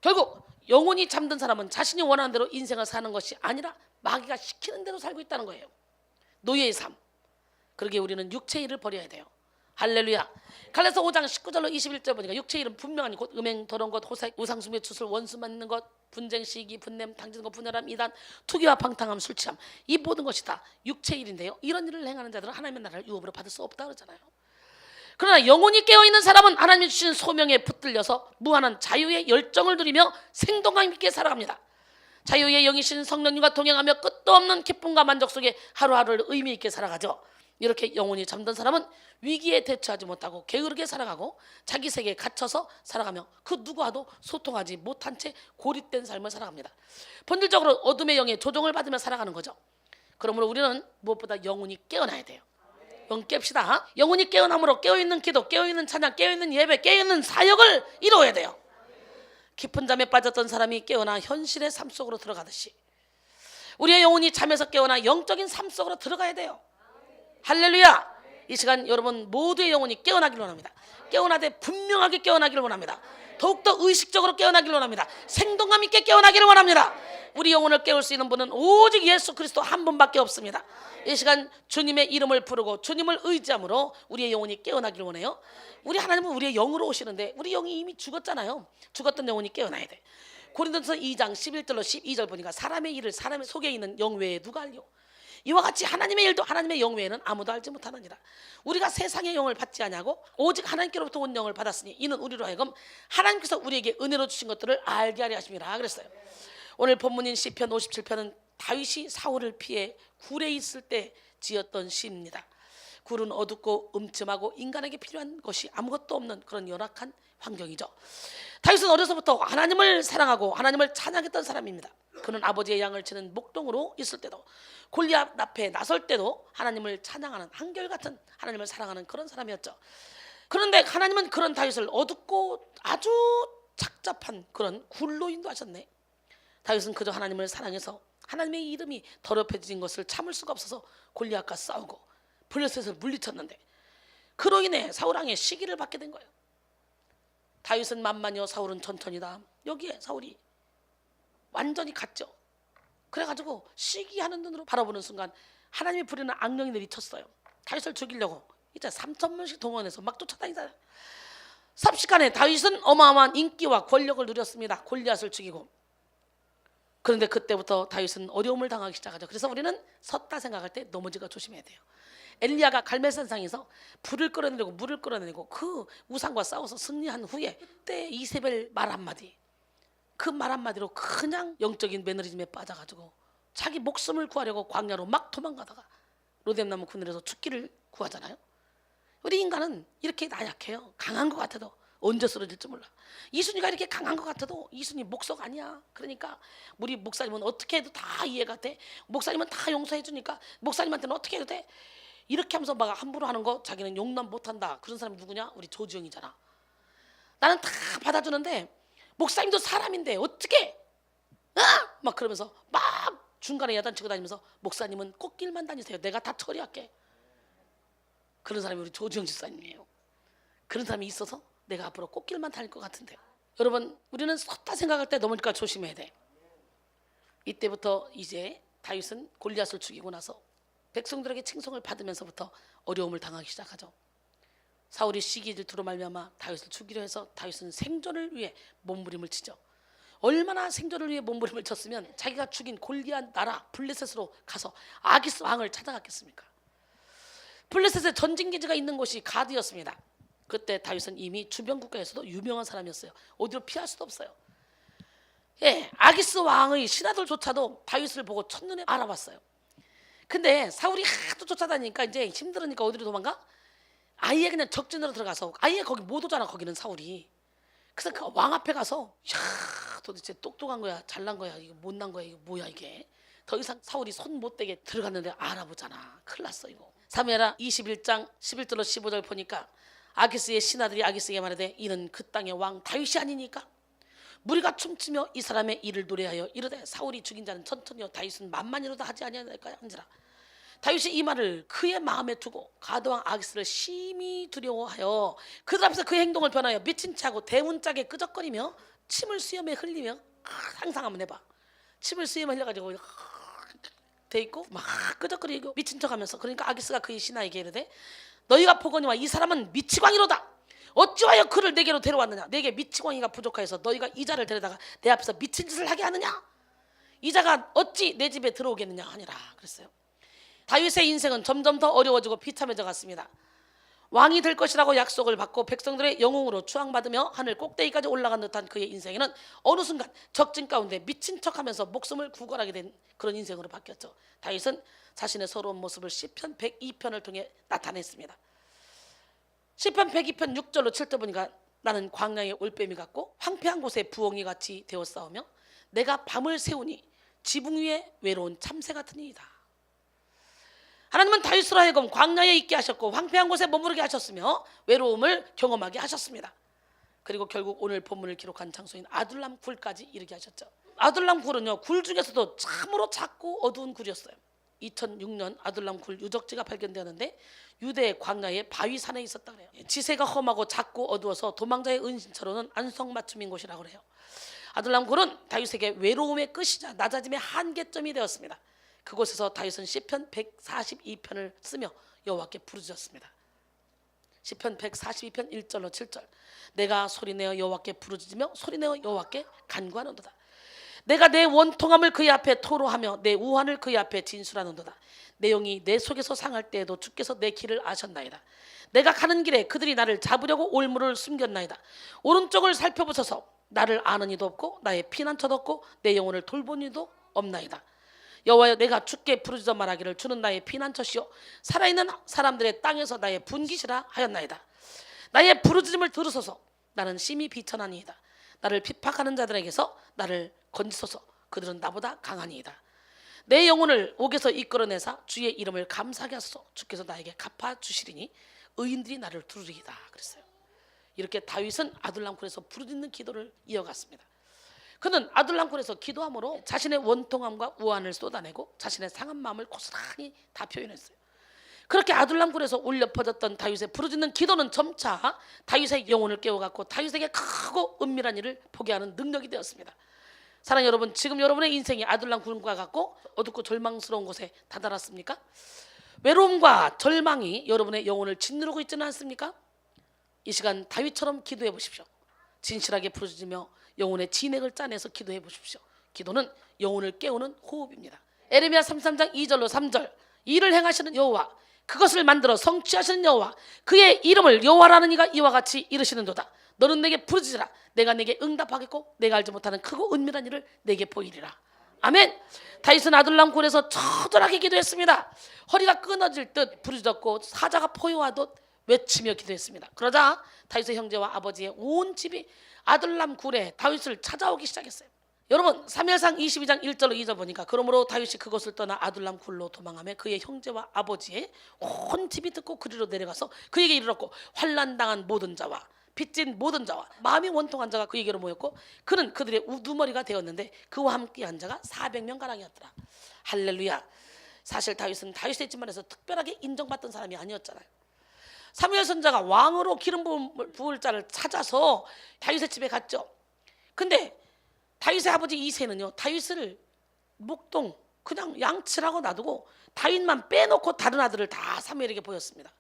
결국 영혼이 잠든 사람은 자신이 원하는 대로 인생을 사는 것이 아니라 마귀가 시키는 대로 살고 있다는 거예요. 노예의 삶. 그러기에 우리는 육체의 일을 버려야 돼요. 할렐루야. 갈라서 5장 19절로 21절 보니까 육체의 일은 분명하니 곧 음행, 더러운 것, 호색, 우상숭배, 추술, 원수 맞는 것, 분쟁, 시기, 분냄, 당지는 것, 분열함, 이단, 투기와 방탕함, 술 취함, 이 모든 것이 다 육체의 일인데요, 이런 일을 행하는 자들은 하나님의 나라를 유업으로 받을 수 없다 그러잖아요. 그러나 영혼이 깨어있는 사람은 하나님이 주신 소명에 붙들려서 무한한 자유의 열정을 누리며 생동감 있게 살아갑니다. 자유의 영이신 성령님과 동행하며 끝도 없는 기쁨과 만족 속에 하루하루를 의미 있게 살아가죠. 이렇게 영혼이 잠든 사람은 위기에 대처하지 못하고 게으르게 살아가고 자기 세계에 갇혀서 살아가며 그 누구와도 소통하지 못한 채 고립된 삶을 살아갑니다. 본질적으로 어둠의 영의 조종을 받으며 살아가는 거죠. 그러므로 우리는 무엇보다 영혼이 깨어나야 돼요. 영 깹시다. 영혼이 깨어남으로 깨어있는 기도, 깨어있는 찬양, 깨어있는 예배, 깨어있는 사역을 이루어야 돼요. 깊은 잠에 빠졌던 사람이 깨어나 현실의 삶 속으로 들어가듯이 우리의 영혼이 잠에서 깨어나 영적인 삶 속으로 들어가야 돼요. 할렐루야. 이 시간 여러분 모두의 영혼이 깨어나기를 원합니다. 깨어나되 분명하게 깨어나기를 원합니다. 더욱더 의식적으로 깨어나기를 원합니다. 생동감 있게 깨어나기를 원합니다. 우리 영혼을 깨울 수 있는 분은 오직 예수 그리스도 한 분밖에 없습니다. 이 시간 주님의 이름을 부르고 주님을 의지함으로 우리의 영혼이 깨어나기를 원해요. 우리 하나님은 우리의 영으로 오시는데 우리 영이 이미 죽었잖아요. 죽었던 영혼이 깨어나야 돼. 고린도서 2장 11절로 12절 보니까 사람의 일을 사람의 속에 있는 영 외에 누가 알려? 이와 같이 하나님의 일도 하나님의 영 외에는 아무도 알지 못하느니라. 우리가 세상의 영을 받지 아니하고 오직 하나님께로부터 온 영을 받았으니 이는 우리로 하여금 하나님께서 우리에게 은혜로 주신 것들을 알게 하려 하심이라 그랬어요. 오늘 본문인 시편 57편은 다윗이 사울을 피해 굴에 있을 때 지었던 시입니다. 굴은 어둡고 음침하고 인간에게 필요한 것이 아무것도 없는 그런 열악한 환경이죠. 다윗은 어려서부터 하나님을 사랑하고 하나님을 찬양했던 사람입니다. 그는 아버지의 양을 치는 목동으로 있을 때도 골리앗 앞에 나설 때도 하나님을 찬양하는 한결같은 하나님을 사랑하는 그런 사람이었죠. 그런데 하나님은 그런 다윗을 어둡고 아주 착잡한 그런 굴로 인도하셨네. 다윗은 그저 하나님을 사랑해서 하나님의 이름이 더럽혀진 것을 참을 수가 없어서 골리앗과 싸우고 블레셋을 물리쳤는데 그로 인해 사울왕의 시기를 받게 된 거예요. 다윗은 만만이요 사울은 천천히다. 여기에 사울이 완전히 갔죠. 그래가지고 시기하는 눈으로 바라보는 순간 하나님이 부리는 악령이 내리쳤어요. 다윗을 죽이려고 이제 3,000명씩 동원해서 막 쫓아다니잖아요. 삽시간에 다윗은 어마어마한 인기와 권력을 누렸습니다. 골리앗을 죽이고. 그런데 그때부터 다윗은 어려움을 당하기 시작하죠. 그래서 우리는 섰다 생각할 때 넘어지가 조심해야 돼요. 엘리야가 갈멜산상에서 불을 끌어내리고 물을 끌어내리고 그 우상과 싸워서 승리한 후에 그때 이세벨 말 한마디, 그 말 한마디로 그냥 영적인 매너리즘에 빠져가지고 자기 목숨을 구하려고 광야로 막 도망가다가 로뎀나무 그늘에서 죽기를 구하잖아요. 우리 인간은 이렇게 나약해요. 강한 것 같아도 언제 쓰러질지 몰라. 이순이가 이렇게 강한 것 같아도 이순이 목석 아니야. 그러니까 우리 목사님은 어떻게 해도 다 이해가 돼. 목사님은 다 용서해 주니까 목사님한테는 어떻게 해도 돼. 이렇게 하면서 막 함부로 하는 거 자기는 용납 못한다. 그런 사람이 누구냐? 우리 조지영이잖아. 나는 다 받아주는데 목사님도 사람인데 어떻게? 막 그러면서 막 중간에 야단치고 다니면서 목사님은 꽃길만 다니세요. 내가 다 처리할게. 그런 사람이 우리 조지영 집사님이에요. 그런 사람이 있어서 내가 앞으로 꽃길만 다닐 것 같은데. 여러분 우리는 섰다 생각할 때 넘어질까 조심해야 돼. 이때부터 이제 다윗은 골리앗을 죽이고 나서 백성들에게 칭송을 받으면서부터 어려움을 당하기 시작하죠. 사울이 시기 질투로 말미암아 다윗을 죽이려 해서 다윗은 생존을 위해 몸부림을 치죠. 얼마나 생존을 위해 몸부림을 쳤으면 자기가 죽인 골리앗 나라 블레셋으로 가서 아기스 왕을 찾아갔겠습니까? 블레셋의 전진기지가 있는 곳이 가드였습니다. 그때 다윗은 이미 주변 국가에서도 유명한 사람이었어요. 어디로 피할 수도 없어요. 예, 아기스 왕의 신하들조차도 다윗을 보고 첫눈에 알아봤어요. 근데 사울이 하도 쫓아다니니까 이제 힘들으니까 어디로 도망가? 아예 그냥 적진으로 들어가서 아예 거기 못 오잖아. 거기는 사울이. 그래서 그 왕 앞에 가서 야 도대체 똑똑한 거야 잘난 거야 이거 못난 거야 이거 뭐야 이게. 더 이상 사울이 손 못 대게 들어갔는데 알아보잖아. 큰일 났어 이거. 사무엘하 21장 11절로 15절 보니까 아기스의 신하들이 아기스에게 말하되 이는 그 땅의 왕 다윗이 아니니까 무리가 춤추며 이 사람의 일을 노래하여 이르되 사울이 죽인 자는 천천히요 다윗은 만만이로도 하지 아니하니까 한지라. 다윗이 이 말을 그의 마음에 두고 가드왕 아기스를 심히 두려워하여 그들 앞에서 그 행동을 변하여 미친 체하고 대문짝에 끄적거리며 침을 수염에 흘리며 상상 한번 해봐. 침을 수염에 흘려가지고 돼 있고 막 끄적거리고 미친 척하면서. 그러니까 아기스가 그의 신하에게 이르되 너희가 보거니와 이 사람은 미치광이로다. 어찌하여 그를 내게로 데려왔느냐. 내게 미치광이가 부족하여서 너희가 이 자를 데려다가 내 앞에서 미친 짓을 하게 하느냐. 이 자가 어찌 내 집에 들어오겠느냐 하니라 그랬어요. 다윗의 인생은 점점 더 어려워지고 비참해져 갔습니다. 왕이 될 것이라고 약속을 받고 백성들의 영웅으로 추앙받으며 하늘 꼭대기까지 올라간 듯한 그의 인생에는 어느 순간 적진 가운데 미친 척하면서 목숨을 구걸하게 된 그런 인생으로 바뀌었죠. 다윗은 자신의 서러운 모습을 시편 102편을 통해 나타냈습니다. 시편 102편 6절로 7절 보니까 나는 광야의 올빼미 같고 황폐한 곳에 부엉이 같이 되어 싸우며 내가 밤을 새우니 지붕 위에 외로운 참새 같으니이다. 하나님은 다윗으로 하여금 광야에 있게 하셨고 황폐한 곳에 머무르게 하셨으며 외로움을 경험하게 하셨습니다. 그리고 결국 오늘 본문을 기록한 장소인 아둘람 굴까지 이르게 하셨죠. 아둘람 굴은요 굴 중에서도 참으로 작고 어두운 굴이었어요. 2006년 아둘람 굴 유적지가 발견되었는데 유대의 광야의 바위산에 있었다 그래요. 지세가 험하고 작고 어두워서 도망자의 은신처로는 안성맞춤인 곳이라고 그래요. 아둘람 굴은 다윗에게 외로움의 끝이자 낮아짐의 한계점이 되었습니다. 그곳에서 다윗은 시편 142편을 쓰며 여호와께 부르짖었습니다. 시편 142편 1절로 7절 내가 소리내어 여호와께 부르짖으며 소리내어 여호와께 간구하노도다. 내가 내 원통함을 그의 앞에 토로하며 내 우환을 그의 앞에 진술하는도다. 내 영이 내 속에서 상할 때에도 주께서 내 길을 아셨나이다. 내가 가는 길에 그들이 나를 잡으려고 올무를 숨겼나이다. 오른쪽을 살펴보소서. 나를 아는 이도 없고 나의 피난처도 없고 내 영혼을 돌본 이도 없나이다. 여호와여, 내가 주께 부르짖어 말하기를 주는 나의 피난처시요 살아있는 사람들의 땅에서 나의 분깃이라 하였나이다. 나의 부르짖음을 들으소서. 나는 심히 비천하니이다. 나를 핍박하는 자들에게서 나를 건지소서. 그들은 나보다 강하니이다. 내 영혼을 옥에서 이끌어내사 주의 이름을 감사하게 하소서. 주께서 나에게 갚아주시리니 의인들이 나를 두르리이다. 그랬어요. 이렇게 다윗은 아둘람굴에서 부르짖는 기도를 이어갔습니다. 그는 아둘람굴에서 기도함으로 자신의 원통함과 우환을 쏟아내고 자신의 상한 마음을 고스란히 다 표현했어요. 그렇게 아둘람굴에서 울려 퍼졌던 다윗의 부르짖는 기도는 점차 다윗의 영혼을 깨워갔고 다윗에게 크고 은밀한 일을 보게 하는 능력이 되었습니다. 사랑하는 여러분, 지금 여러분의 인생이 아둘람굴과 같고 어둡고 절망스러운 곳에 다다랐습니까? 외로움과 절망이 여러분의 영혼을 짓누르고 있지는 않습니까? 이 시간 다윗처럼 기도해 보십시오. 진실하게 부르짖으며 영혼의 진액을 짜내서 기도해 보십시오. 기도는 영혼을 깨우는 호흡입니다. 에레미야 33장 2절로 3절, 이를 행하시는 여호와, 그것을 만들어 성취하시는 여호와, 그의 이름을 여호와라는 이가 이와 같이 이르시는도다. 너는 내게 부르짖으라. 내가 내게 응답하겠고 내가 알지 못하는 크고 은밀한 일을 내게 보이리라. 아멘. 다윗은 아둘람굴에서 처절하게 기도했습니다. 허리가 끊어질 듯 부르짖었고 사자가 포효하듯 외치며 기도했습니다. 그러자 다윗의 형제와 아버지의 온 집이 아둘람굴에 다윗을 찾아오기 시작했어요. 여러분, 사무엘상 22장 1절로 2절 보니까 그러므로 다윗이 그곳을 떠나 아둘람굴로 도망하며 그의 형제와 아버지의 온 집이 듣고 그리로 내려가서 그에게 이르렀고 환난당한 모든 자와 빚진 모든 자와 마음이 원통한 자가 그에게로 모였고 그는 그들의 우두머리가 되었는데 그와 함께한 자가 400명가량이었더라. 할렐루야. 사실 다윗은 다윗의 집안에서 특별하게 인정받던 사람이 아니었잖아요. 사무엘 선지자가 왕으로 기름 부을 자를 찾아서 다윗의 집에 갔죠. 근데 다윗의 아버지 이새는요, 다윗을 목동 그냥 양치라고 놔두고 다윗만 빼놓고 다른 아들을 다 사무엘에게 보였습니다.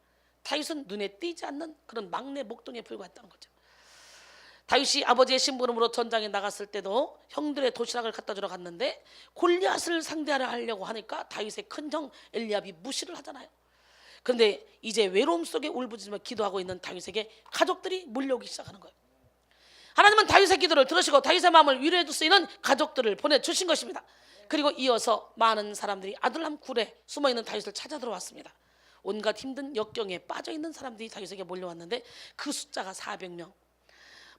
다윗은 눈에 띄지 않는 그런 막내 목동에 불과했다는 거죠. 다윗이 아버지의 심부름으로 전장에 나갔을 때도 형들의 도시락을 갖다 주러 갔는데 골리앗을 상대하려 하려고 하니까 다윗의 큰형 엘리압이 무시를 하잖아요. 그런데 이제 외로움 속에 울부짖으며 기도하고 있는 다윗에게 가족들이 몰려오기 시작하는 거예요. 하나님은 다윗의 기도를 들으시고 다윗의 마음을 위로해 줄 수 있는 가족들을 보내주신 것입니다. 그리고 이어서 많은 사람들이 아둘람굴에 숨어있는 다윗을 찾아 들어왔습니다. 온갖 힘든 역경에 빠져있는 사람들이 다윗에게 몰려왔는데 그 숫자가 400명.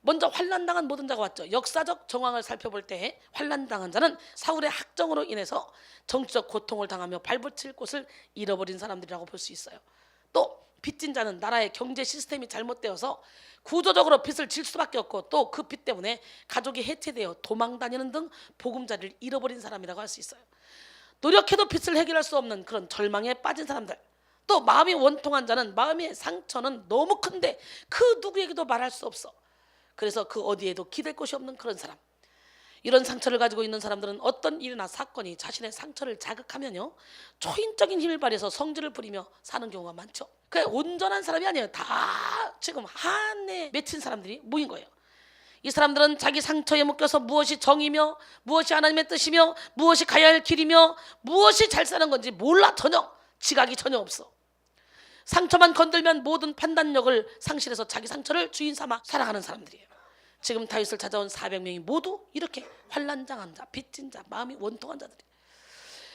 먼저 환난당한 모든 자가 왔죠. 역사적 정황을 살펴볼 때 환난당한 자는 사울의 학정으로 인해서 정치적 고통을 당하며 발붙일 곳을 잃어버린 사람들이라고 볼 수 있어요. 또 빚진 자는 나라의 경제 시스템이 잘못되어서 구조적으로 빚을 질 수밖에 없고 또 그 빚 때문에 가족이 해체되어 도망다니는 등 보금자리를 잃어버린 사람이라고 할 수 있어요. 노력해도 빚을 해결할 수 없는 그런 절망에 빠진 사람들, 또 마음이 원통한 자는 마음의 상처는 너무 큰데 그 누구에게도 말할 수 없어. 그래서 그 어디에도 기댈 곳이 없는 그런 사람. 이런 상처를 가지고 있는 사람들은 어떤 일이나 사건이 자신의 상처를 자극하면요, 초인적인 힘을 발휘해서 성질을 부리며 사는 경우가 많죠. 그 온전한 사람이 아니에요. 다 지금 한에 맺힌 사람들이 모인 거예요. 이 사람들은 자기 상처에 묶여서 무엇이 정이며 무엇이 하나님의 뜻이며 무엇이 가야 할 길이며 무엇이 잘 사는 건지 몰라. 전혀 지각이 전혀 없어. 상처만 건들면 모든 판단력을 상실해서 자기 상처를 주인 삼아 살아가는 사람들이에요. 지금 다윗을 찾아온 400명이 모두 이렇게 환난당한 자, 빚진 자, 마음이 원통한 자들이에요.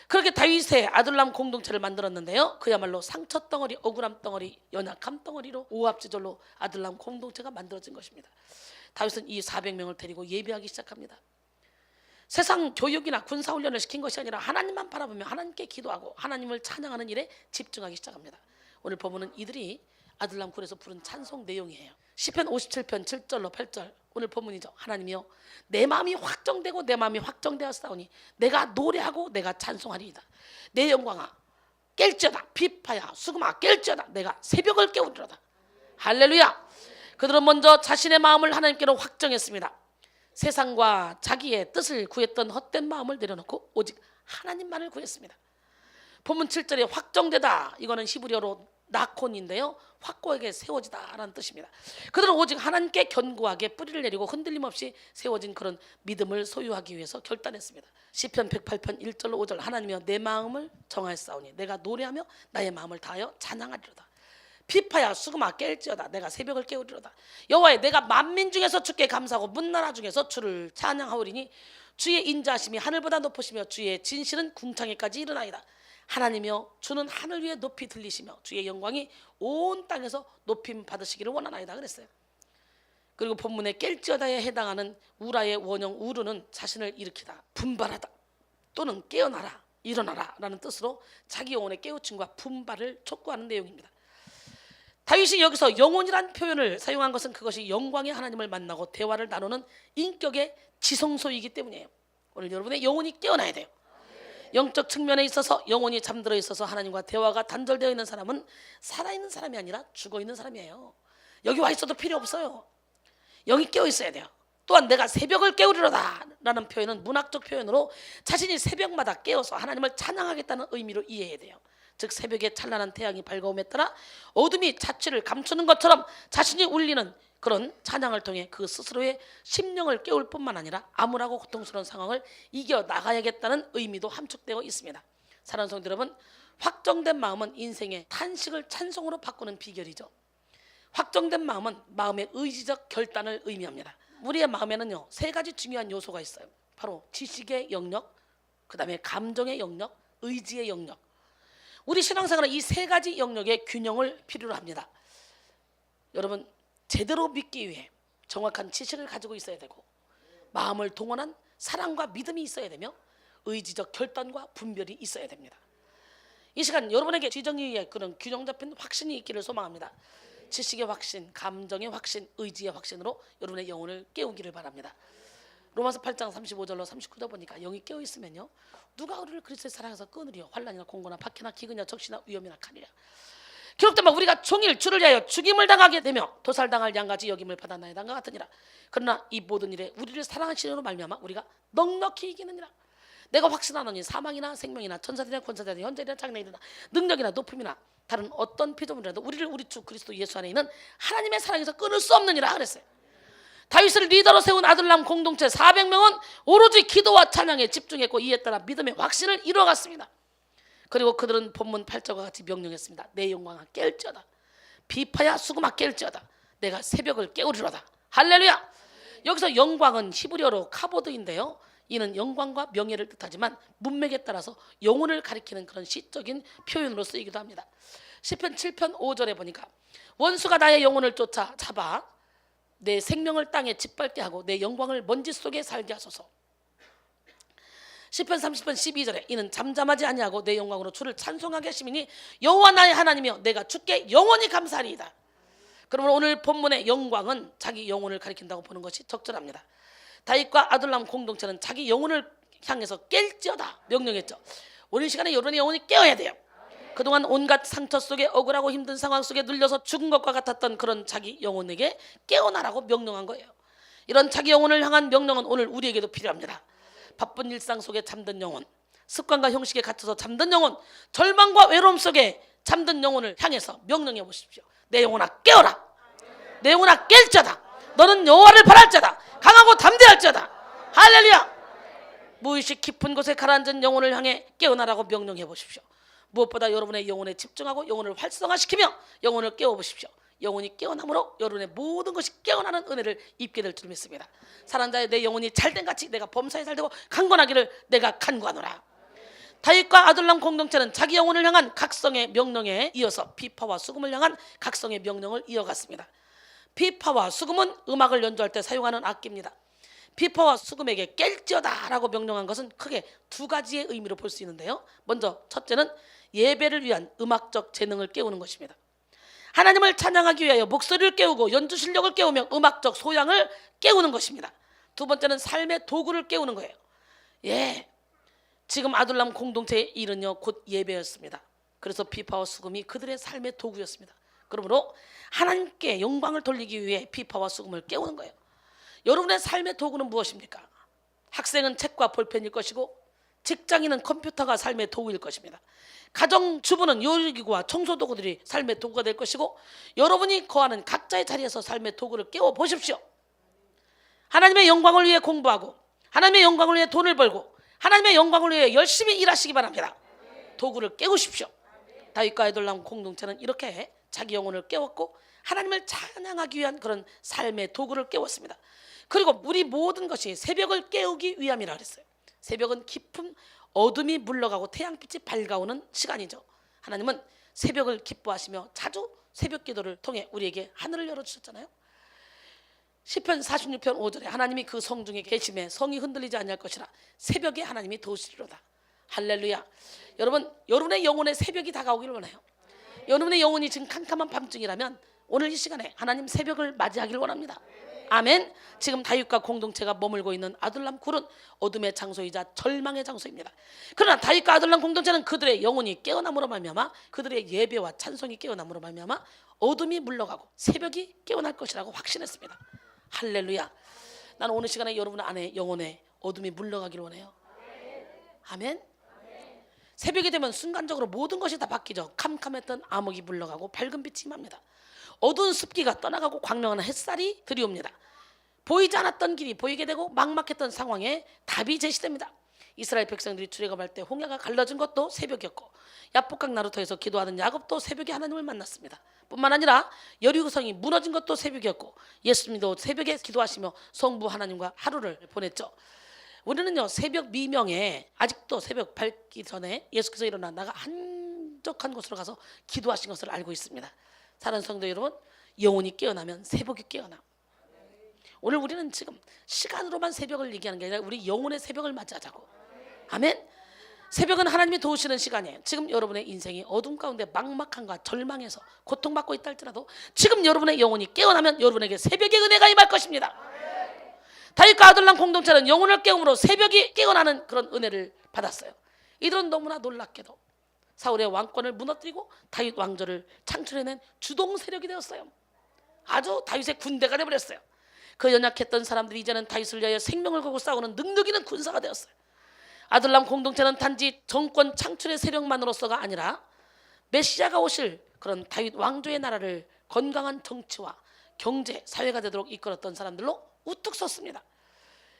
그렇게 다윗의 아둘람 공동체를 만들었는데요, 그야말로 상처 덩어리, 억울함 덩어리, 연약함 덩어리로 오합지졸로 아둘람 공동체가 만들어진 것입니다. 다윗은 이 400명을 데리고 예배하기 시작합니다. 세상 교육이나 군사훈련을 시킨 것이 아니라 하나님만 바라보며 하나님께 기도하고 하나님을 찬양하는 일에 집중하기 시작합니다. 오늘 본문은 이들이 아둘람굴에서 부른 찬송 내용이에요. 시편 57편 7절로 8절 오늘 본문이죠. 하나님이여, 내 마음이 확정되고 내 마음이 확정되었사오니 내가 노래하고 내가 찬송하리이다. 내 영광아 깰지어다. 비파야 수금아 깰지어다. 내가 새벽을 깨우리로다. 할렐루야. 그들은 먼저 자신의 마음을 하나님께로 확정했습니다. 세상과 자기의 뜻을 구했던 헛된 마음을 내려놓고 오직 하나님만을 구했습니다. 본문 7절에 확정되다, 이거는 히브리어로 나콘인데요, 확고하게 세워지다라는 뜻입니다. 그들은 오직 하나님께 견고하게 뿌리를 내리고 흔들림 없이 세워진 그런 믿음을 소유하기 위해서 결단했습니다. 시편 108편 1절로 5절, 하나님이여 내 마음을 정하였사오니 내가 노래하며 나의 마음을 다하여 찬양하리로다. 비파야 수금아 깰지어다 내가 새벽을 깨우리로다. 여호와여 내가 만민 중에서 주께 감사하고 문나라 중에서 주를 찬양하오리니 주의 인자하심이 하늘보다 높으시며 주의 진실은 궁창에까지 이르나이다. 하나님이여 주는 하늘 위에 높이 들리시며 주의 영광이 온 땅에서 높임 받으시기를 원하나이다 그랬어요. 그리고 본문의 깰지어다에 해당하는 우라의 원형 우르는 자신을 일으키다, 분발하다 또는 깨어나라, 일어나라 라는 뜻으로 자기 영혼의 깨우침과 분발을 촉구하는 내용입니다. 다윗이 여기서 영혼이란 표현을 사용한 것은 그것이 영광의 하나님을 만나고 대화를 나누는 인격의 지성소이기 때문이에요. 오늘 여러분의 영혼이 깨어나야 돼요. 영적 측면에 있어서 영혼이 잠들어 있어서 하나님과 대화가 단절되어 있는 사람은 살아있는 사람이 아니라 죽어있는 사람이에요. 여기 와 있어도 필요 없어요. 영이 깨어 있어야 돼요. 또한 내가 새벽을 깨우리로다 라는 표현은 문학적 표현으로 자신이 새벽마다 깨어서 하나님을 찬양하겠다는 의미로 이해해야 돼요. 즉 새벽에 찬란한 태양이 밝아옴에 따라 어둠이 자취를 감추는 것처럼 자신이 울리는 그런 찬양을 통해 그 스스로의 심령을 깨울 뿐만 아니라 암울하고 고통스러운 상황을 이겨나가야겠다는 의미도 함축되어 있습니다. 사랑하는 성도 여러분, 확정된 마음은 인생의 탄식을 찬송으로 바꾸는 비결이죠. 확정된 마음은 마음의 의지적 결단을 의미합니다. 우리의 마음에는요, 세 가지 중요한 요소가 있어요. 바로 지식의 영역, 그 다음에 감정의 영역, 의지의 영역. 우리 신앙생활은 이 세 가지 영역의 균형을 필요로 합니다. 여러분, 제대로 믿기 위해 정확한 지식을 가지고 있어야 되고, 마음을 동원한 사랑과 믿음이 있어야 되며, 의지적 결단과 분별이 있어야 됩니다. 이 시간 여러분에게 지정의의 그런 균형 잡힌 확신이 있기를 소망합니다. 지식의 확신, 감정의 확신, 의지의 확신으로 여러분의 영혼을 깨우기를 바랍니다. 로마서 8장 35절로 39절 보니까 영이 깨어 있으면요, 누가 우리를 그리스도의 사랑에서 끊으리요? 환난이나 공고나 박해나 기근이나 적시나 위험이나 칼이라. 기록된 바 우리가 종일 주를 위하여 죽임을 당하게 되며 도살당할 양같이 여김을 받았나이다 같으니라. 그러나 이 모든 일에 우리를 사랑하시는 말미암아 우리가 넉넉히 이기느니라. 내가 확신하노니 사망이나 생명이나 천사들이나 권사들이나 현재이나 장래이나 능력이나 높음이나 다른 어떤 피조물이라도 우리를 우리 주 그리스도 예수 안에 있는 하나님의 사랑에서 끊을 수 없느니라 그랬어요. 다윗을 리더로 세운 아들람 공동체 400명은 오로지 기도와 찬양에 집중했고 이에 따라 믿음의 확신을 이루어갔습니다. 그리고 그들은 본문 8절과 같이 명령했습니다. 내 영광아 깰지어다. 비파야 수금아 깰지어다. 내가 새벽을 깨우리로다. 할렐루야. 여기서 영광은 히브리어로 카보드인데요, 이는 영광과 명예를 뜻하지만 문맥에 따라서 영혼을 가리키는 그런 시적인 표현으로 쓰이기도 합니다. 시편 7편 5절에 보니까 원수가 나의 영혼을 쫓아 잡아 내 생명을 땅에 짓밟게 하고 내 영광을 먼지 속에 살게 하소서. 시편 30편 12절에 이는 잠잠하지 아니하고 내 영광으로 주를 찬송하게 하심이니 여호와 나의 하나님이여 내가 주께 영원히 감사하리이다. 그러므로 오늘 본문의 영광은 자기 영혼을 가리킨다고 보는 것이 적절합니다. 다윗과 아둘람 공동체는 자기 영혼을 향해서 깰지어다 명령했죠. 오늘 시간에 여러분의 영혼이 깨어야 돼요. 그동안 온갖 상처 속에 억울하고 힘든 상황 속에 눌려서 죽은 것과 같았던 그런 자기 영혼에게 깨어나라고 명령한 거예요. 이런 자기 영혼을 향한 명령은 오늘 우리에게도 필요합니다. 바쁜 일상 속에 잠든 영혼, 습관과 형식에 갇혀서 잠든 영혼, 절망과 외로움 속에 잠든 영혼을 향해서 명령해 보십시오. 내 영혼아 깨어라. 내 영혼아 깰지어다. 너는 여호와를 바랄지어다. 강하고 담대할지어다. 할렐루야. 무의식 깊은 곳에 가라앉은 영혼을 향해 깨어나라고 명령해 보십시오. 무엇보다 여러분의 영혼에 집중하고 영혼을 활성화시키며 영혼을 깨워보십시오. 영혼이 깨어남으로 여러분의 모든 것이 깨어나는 은혜를 입게 될 줄 믿습니다. 사랑하는 자의 내 영혼이 잘된 같이 내가 범사에 잘되고 강건하기를 내가 간구하노라. 다윗과 아둘람 공동체는 자기 영혼을 향한 각성의 명령에 이어서 비파와 수금을 향한 각성의 명령을 이어갔습니다. 비파와 수금은 음악을 연주할 때 사용하는 악기입니다. 비파와 수금에게 깰지어다 라고 명령한 것은 크게 두 가지의 의미로 볼 수 있는데요, 먼저 첫째는 예배를 위한 음악적 재능을 깨우는 것입니다. 하나님을 찬양하기 위하여 목소리를 깨우고 연주 실력을 깨우며 음악적 소양을 깨우는 것입니다. 두 번째는 삶의 도구를 깨우는 거예요. 지금 아둘람 공동체의 일은요 곧 예배였습니다. 그래서 비파와 수금이 그들의 삶의 도구였습니다. 그러므로 하나님께 영광을 돌리기 위해 비파와 수금을 깨우는 거예요. 여러분의 삶의 도구는 무엇입니까? 학생은 책과 볼펜일 것이고, 직장인은 컴퓨터가 삶의 도구일 것입니다. 가정주부는 요리기구와 청소도구들이 삶의 도구가 될 것이고, 여러분이 거하는 각자의 자리에서 삶의 도구를 깨워 보십시오. 하나님의 영광을 위해 공부하고, 하나님의 영광을 위해 돈을 벌고, 하나님의 영광을 위해 열심히 일하시기 바랍니다. 도구를 깨우십시오. 다윗과 아둘람 공동체는 이렇게 자기 영혼을 깨웠고 하나님을 찬양하기 위한 그런 삶의 도구를 깨웠습니다. 그리고 우리 모든 것이 새벽을 깨우기 위함이라 그랬어요. 새벽은 깊은 어둠이 물러가고 태양빛이 밝아오는 시간이죠. 하나님은 새벽을 기뻐하시며 자주 새벽 기도를 통해 우리에게 하늘을 열어주셨잖아요. 시편 46편 5절에 하나님이 그 성중에 계심에 성이 흔들리지 아니할 것이라 새벽에 하나님이 도우시리로다. 할렐루야. 여러분, 여러분의 영혼의 새벽이 다가오기를 원해요. 여러분의 영혼이 지금 캄캄한 밤중이라면 오늘 이 시간에 하나님 새벽을 맞이하기를 원합니다. 아멘. 지금 다윗과 공동체가 머물고 있는 아둘람 굴은 어둠의 장소이자 절망의 장소입니다. 그러나 다윗과 아둘람 공동체는 그들의 영혼이 깨어남으로 말미암아, 그들의 예배와 찬송이 깨어남으로 말미암아 어둠이 물러가고 새벽이 깨어날 것이라고 확신했습니다. 할렐루야. 나는 오늘 시간에 여러분 안에 영혼의 어둠이 물러가기를 원해요. 아멘. 새벽이 되면 순간적으로 모든 것이 다 바뀌죠. 캄캄했던 암흑이 물러가고 밝은 빛이 임합니다. 어두운 습기가 떠나가고 광명한 햇살이 들이옵니다. 보이지 않았던 길이 보이게 되고 막막했던 상황에 답이 제시됩니다. 이스라엘 백성들이 출애굽할 때 홍해가 갈라진 것도 새벽이었고, 야복강 나루터에서 기도하는 야곱도 새벽에 하나님을 만났습니다. 뿐만 아니라 여리고성이 무너진 것도 새벽이었고, 예수님도 새벽에 기도하시며 성부 하나님과 하루를 보냈죠. 우리는요, 새벽 미명에 아직도 새벽 밝기 전에 예수께서 일어나 나가 한적한 곳으로 가서 기도하신 것을 알고 있습니다. 사랑하는 성도 여러분, 영혼이 깨어나면 새벽이 깨어나. 오늘 우리는 지금 시간으로만 새벽을 얘기하는 게 아니라 우리 영혼의 새벽을 맞이하자고. 아멘. 새벽은 하나님이 도우시는 시간이에요. 지금 여러분의 인생이 어둠 가운데 막막함과 절망에서 고통받고 있다 할지라도 지금 여러분의 영혼이 깨어나면 여러분에게 새벽의 은혜가 임할 것입니다. 다윗과 아둘람 공동체는 영혼을 깨움으로 새벽이 깨어나는 그런 은혜를 받았어요. 이들은 너무나 놀랍게도 사울의 왕권을 무너뜨리고 다윗 왕조를 창출해낸 주동 세력이 되었어요. 아주 다윗의 군대가 되어버렸어요. 그 연약했던 사람들이 이제는 다윗을 위하여 생명을 걸고 싸우는 능력 있는 군사가 되었어요. 아둘람 공동체는 단지 정권 창출의 세력만으로서가 아니라 메시아가 오실 그런 다윗 왕조의 나라를 건강한 정치와 경제, 사회가 되도록 이끌었던 사람들로 우뚝 섰습니다.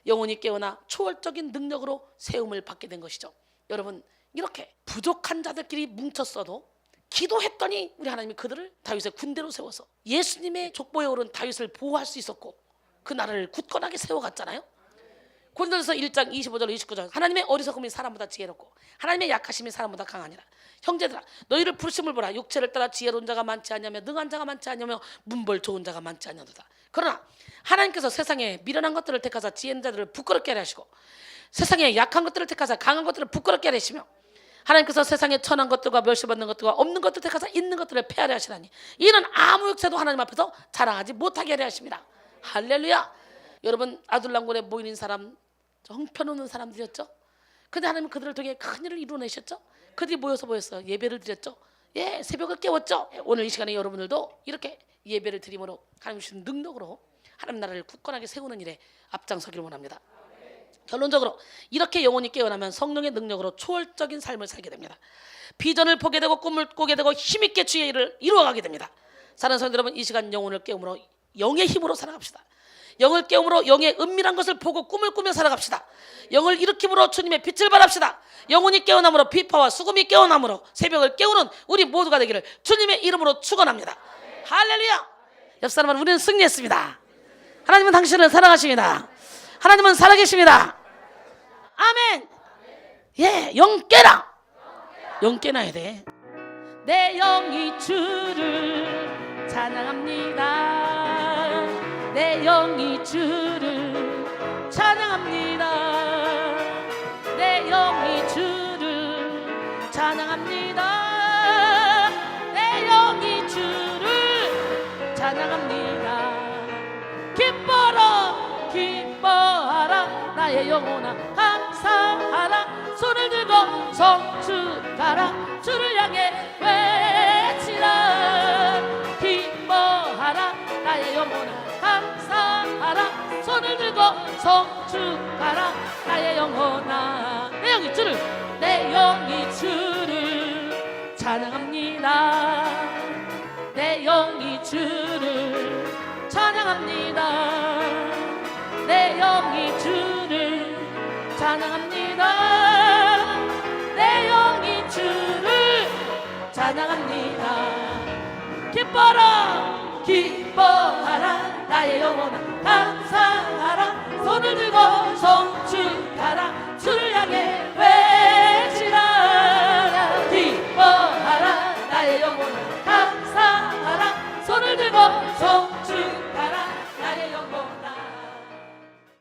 영혼이 깨어나 초월적인 능력으로 세움을 받게 된 것이죠. 여러분, 이렇게 부족한 자들끼리 뭉쳤어도 기도했더니 우리 하나님이 그들을 다윗의 군대로 세워서 예수님의 족보에 오른 다윗을 보호할 수 있었고 그 나라를 굳건하게 세워갔잖아요. 고린도전서 1장 25절 29절 하나님의 어리석음이 사람보다 지혜롭고 하나님의 약하심이 사람보다 강하니라. 형제들아, 너희를 부르심을 보라. 육체를 따라 지혜로운 자가 많지 않냐며 능한 자가 많지 않냐며 문벌 좋은 자가 많지 않냐도다. 그러나 하나님께서 세상에 미련한 것들을 택하사 지혜 있는 자들을 부끄럽게 하려 하시고 세상에 약한 것들을 택하사 강한 것들을 부끄럽게 하려 하시며 하나님께서 세상에 천한 것들과 멸시받는 것들과 없는 것들 택하사 있는 것들을 폐하려 하시나니 이는 아무 육체도 하나님 앞에서 자랑하지 못하게 하려 하십니다. 할렐루야. 여러분, 아둘람군에 모이는 사람 형편없는 사람들이었죠. 근데 하나님은 그들을 통해 큰 일을 이루어내셨죠. 그들이 모여서 예배를 드렸죠. 예, 새벽을 깨웠죠. 오늘 이 시간에 여러분들도 이렇게 예배를 드림으로 하나님 주신 능력으로 하나님 나라를 굳건하게 세우는 일에 앞장서기를 원합니다. 결론적으로 이렇게 영혼이 깨어나면 성령의 능력으로 초월적인 삶을 살게 됩니다. 비전을 보게 되고 꿈을 꾸게 되고 힘있게 주의 일을 이루어가게 됩니다. 사랑하는 성도 여러분, 이 시간 영혼을 깨움으로 영의 힘으로 살아갑시다. 영을 깨움으로 영의 은밀한 것을 보고 꿈을 꾸며 살아갑시다. 영을 일으킴으로 주님의 빛을 발합시다. 영혼이 깨어남으로 비파와 수금이 깨어남으로 새벽을 깨우는 우리 모두가 되기를 주님의 이름으로 축원합니다. 할렐루야. 옆 사람은 우리는 승리했습니다. 하나님은 당신을 사랑하십니다. 하나님은 살아계십니다. 아멘. 예, 영 깨라. 영 깨놔야 돼. 내 영이 주를 찬양합니다. 내 영이 주를 찬양합니다. 내 영이 주를 찬양합니다. 내 영이 주를 찬양합니다. 기뻐라 기뻐하라 나의 영혼아 감사하라. 손을 들고 성축하라. 주를 향해 외치라. 기뻐하라 나의 영혼아 감사하라. 손을 들고 성축하라. 나의 영혼아. 내 영이 영이 주를 내 영이 주를 찬양합니다. 내 영이 주를 찬양합니다. 내 영이 주를 찬양합니다. 내 영이 주를 찬양합니다. 기뻐라 기뻐하라 나의 영혼아 감사하라 손을 들고 성